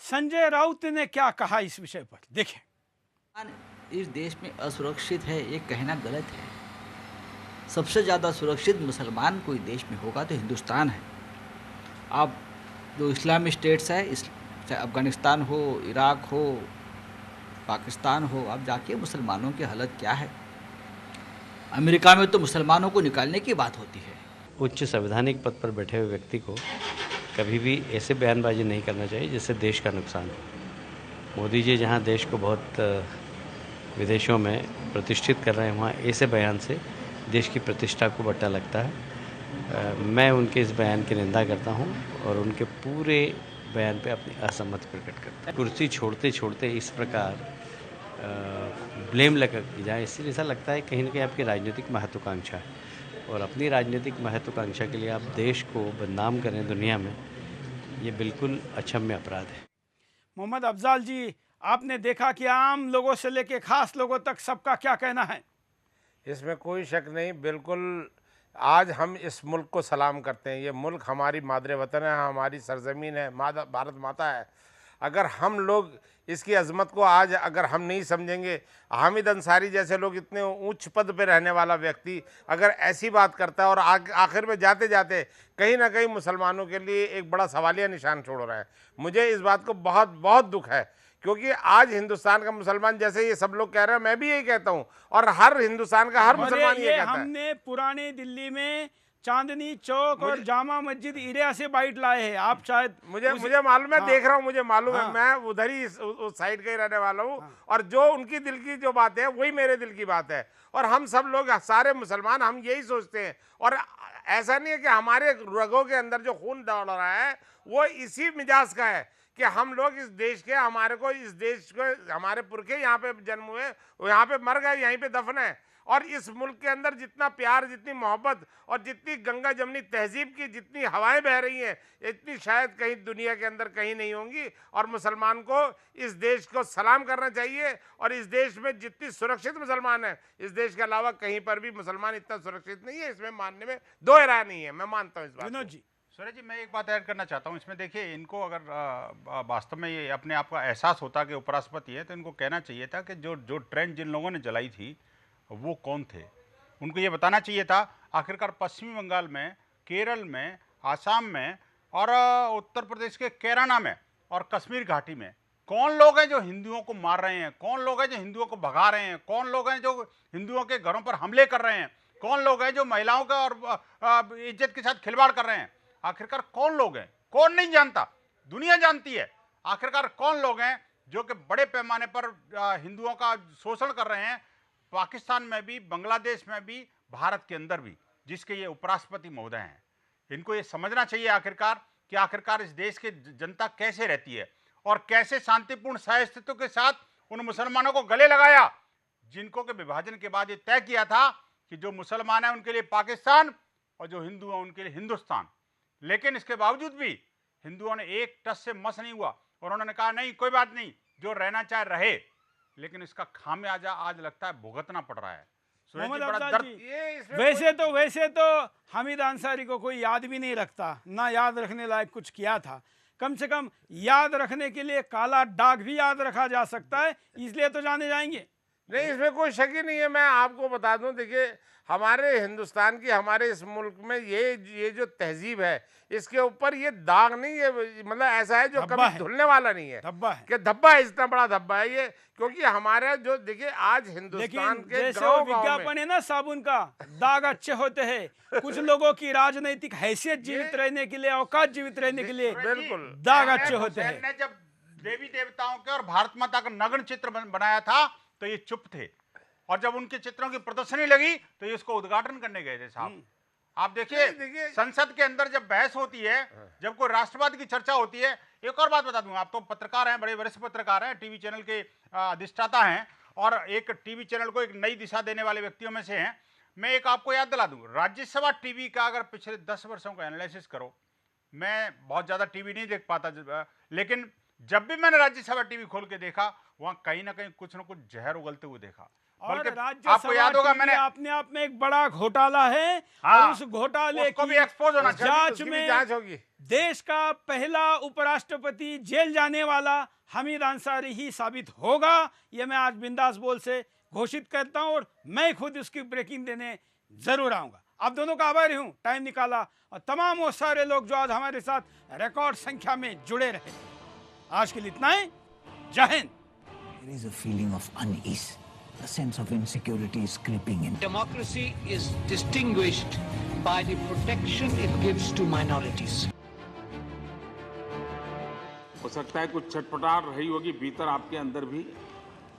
संजय राउत ने क्या कहा इस विषय पर, देखें। इस देश में असुरक्षित है ये कहना गलत है। सबसे ज़्यादा सुरक्षित मुसलमान कोई देश में होगा तो हिंदुस्तान है। अब जो इस्लामिक स्टेट्स है, चाहे अफगानिस्तान हो, इराक हो, पाकिस्तान हो, अब जाके मुसलमानों की हालत क्या है। अमेरिका में तो मुसलमानों को निकालने की बात होती है। उच्च संवैधानिक पद पर बैठे हुए व्यक्ति को कभी भी ऐसे बयानबाजी नहीं करना चाहिए जिससे देश का नुकसान हो। मोदी जी जहां देश को बहुत विदेशों में प्रतिष्ठित कर रहे हैं, वहाँ ऐसे बयान से देश की प्रतिष्ठा को बट्टा लगता है। मैं उनके इस बयान की निंदा करता हूँ और उनके पूरे बयान पे अपनी असहमति प्रकट करता है। कुर्सी छोड़ते छोड़ते इस प्रकार ब्लेम लगा की जाए, इससे ऐसा लगता है कहीं ना कहीं आपकी राजनीतिक महत्वाकांक्षा है, और अपनी राजनीतिक महत्वाकांक्षा के लिए आप देश को बदनाम करें दुनिया में, ये बिल्कुल अक्षम्य अपराध है। मोहम्मद अफजाल जी, आपने देखा कि आम लोगों से लेके खास लोगों तक सबका क्या कहना है? इसमें कोई शक नहीं, बिल्कुल आज हम इस मुल्क को सलाम करते हैं। ये मुल्क हमारी मादरे वतन है, हमारी सरजमीन है, भारत माता है। अगर हम लोग इसकी अजमत को आज अगर हम नहीं समझेंगे, हामिद अंसारी जैसे लोग, इतने उच्च पद पे रहने वाला व्यक्ति अगर ऐसी बात करता है और आखिर में जाते जाते कहीं ना कहीं मुसलमानों के लिए एक बड़ा सवालिया निशान छोड़ रहा है, मुझे इस बात को बहुत बहुत दुख है। क्योंकि आज हिंदुस्तान का मुसलमान, जैसे ये सब लोग कह रहे हैं, मैं भी यही कहता हूँ, और हर हिंदुस्तान का हर मुसलमान ये कहता है। हमने पुरानी दिल्ली में चांदनी चौक और जामा मस्जिद एरिया से बाइट लाए हैं। आप शायद मुझे मालूम है, हाँ, देख रहा हूँ, मुझे मालूम हाँ, है, मैं उधर ही उस साइड का ही रहने वाला हूँ, हाँ, और जो उनकी दिल की जो बात है वही मेरे दिल की बात है। और हम सब लोग सारे मुसलमान हम यही सोचते हैं, और ऐसा नहीं है कि हमारे रगों के अंदर जो खून दौड़ रहा है वो इसी मिजाज का है कि हम लोग इस देश के, हमारे को इस देश को, हमारे पुरखे यहाँ पे जन्म हुए, यहाँ पे मर गए, यहीं पे दफन है। और इस मुल्क के अंदर जितना प्यार, जितनी मोहब्बत और जितनी गंगा जमनी तहजीब की जितनी हवाएं बह रही हैं, इतनी शायद कहीं दुनिया के अंदर कहीं नहीं होंगी। और मुसलमान को इस देश को सलाम करना चाहिए, और इस देश में जितनी सुरक्षित मुसलमान है, इस देश के अलावा कहीं पर भी मुसलमान इतना सुरक्षित नहीं है, इसमें मानने में दो राय नहीं है। मैं मानता हूँ इस बात। विनोद जी, सूरज जी, मैं एक बात ऐड करना चाहता हूँ इसमें। देखिए, इनको अगर वास्तव में ये अपने आप का एहसास होता कि उपराष्ट्रपति है, तो इनको कहना चाहिए था कि जो ट्रेन जिन लोगों ने जलाई थी वो कौन थे। उनको ये बताना चाहिए था आखिरकार पश्चिमी बंगाल में, केरल में, आसाम में और उत्तर प्रदेश के कैराना में और कश्मीर घाटी में कौन लोग हैं जो हिंदुओं को मार रहे हैं, कौन लोग हैं जो हिंदुओं को भगा रहे हैं, कौन लोग हैं जो हिंदुओं के घरों पर हमले कर रहे हैं, कौन लोग हैं जो महिलाओं का और इज्जत के साथ खिलवाड़ कर रहे हैं। आखिरकार कौन लोग हैं? कौन नहीं जानता? दुनिया जानती है आखिरकार कौन लोग हैं जो कि बड़े पैमाने पर हिंदुओं का शोषण कर रहे हैं, पाकिस्तान में भी, बांग्लादेश में भी, भारत के अंदर भी, जिसके ये उपराष्ट्रपति महोदय हैं। इनको ये समझना चाहिए आखिरकार कि आखिरकार इस देश की जनता कैसे रहती है और कैसे शांतिपूर्ण सहअस्तित्व के साथ उन मुसलमानों को गले लगाया जिनको के विभाजन के बाद ये तय किया था कि जो मुसलमान हैं उनके लिए पाकिस्तान और जो हिंदू हैं उनके लिए हिंदुस्तान। लेकिन इसके बावजूद भी हिंदुओं ने एक टस से मस नहीं हुआ और उन्होंने कहा नहीं कोई बात नहीं, जो रहना चाहे रहे। लेकिन इसका खामियाजा आज लगता है भुगतना पड़ रहा है। मोहम्मद अफजल जी, वैसे तो हामिद अंसारी को कोई याद भी नहीं रखता, ना याद रखने लायक कुछ किया था। कम से कम याद रखने के लिए काला दाग भी याद रखा जा सकता है, इसलिए तो जाने जाएंगे। नहीं, इसमें कोई शक ही नहीं है। मैं आपको बता दूं, देखिए हमारे हिंदुस्तान की, हमारे इस मुल्क में ये जो तहजीब है, इसके ऊपर ये दाग नहीं है, मतलब ऐसा है जो कभी धुलने वाला नहीं है। धब्बा है, कि धब्बा है, इतना बड़ा धब्बा है ये। क्योंकि हमारा जो देखिए आज हिंदुस्तान के जैसे वो विज्ञापन है ना साबुन का, दाग अच्छे होते हैं। कुछ लोगों की राजनीतिक हैसियत जीवित रहने के लिए, औकात जीवित रहने के लिए बिल्कुल दाग अच्छे होते हैं। ने जब देवी देवताओं के और भारत माता का नग्न चित्र बनाया था तो ये चुप थे, और जब उनके चित्रों की प्रदर्शनी लगी तो ये उसको उद्घाटन करने गए थे साहब। आप देखिए संसद के अंदर जब बहस होती है, जब कोई राष्ट्रवाद की चर्चा होती है। एक और बात बता दूं, आप तो पत्रकार हैं, बड़े वरिष्ठ पत्रकार हैं, टीवी चैनल के अधिष्ठाता हैं और एक टीवी चैनल को एक नई दिशा देने वाले व्यक्तियों में से हैं। मैं एक आपको याद दिला दूं, राज्यसभा टीवी का अगर पिछले 10 वर्षों का एनालिसिस करो, मैं बहुत ज्यादा टीवी नहीं देख पाता, लेकिन जब भी मैंने राज्यसभा टीवी खोल के देखा, वहां कहीं ना कहीं कुछ ना कुछ जहर उगलते हुए देखा। और आपको याद होगा, मैंने अपने आप में एक बड़ा घोटाला है। हाँ, और उस घोटाले की एक्सपोज होना जांच में जांच होगी। देश का पहला उपराष्ट्रपति जेल जाने वाला हामिद अंसारी ही साबित होगा, ये मैं आज बिंदास बोल से घोषित करता हूं, और मैं खुद उसकी ब्रेकिंग देने जरूर आऊंगा। आप दोनों का आभारी हूं, टाइम निकाला, और तमाम वो सारे लोग जो आज हमारे साथ रिकॉर्ड संख्या में जुड़े रहे। आज के लिए इतना ही। जय Hind. There is a feeling of unease. A sense of insecurity is creeping in. Democracy is distinguished by the protection it gives to minorities. हो सकता है कुछ छटपटाहट रही होगी भीतर आपके अंदर भी,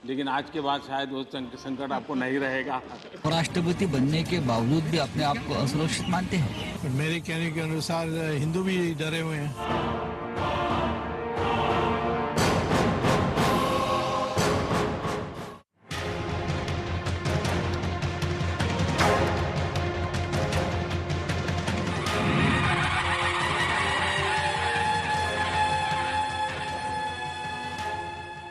लेकिन आज के बाद शायद वो संकट आपको नहीं रहेगा। राष्ट्रपति बनने के बावजूद भी अपने आप को असुरक्षित मानते हैं? मेरे कहने के अनुसार हिंदू भी डरे हुए हैं।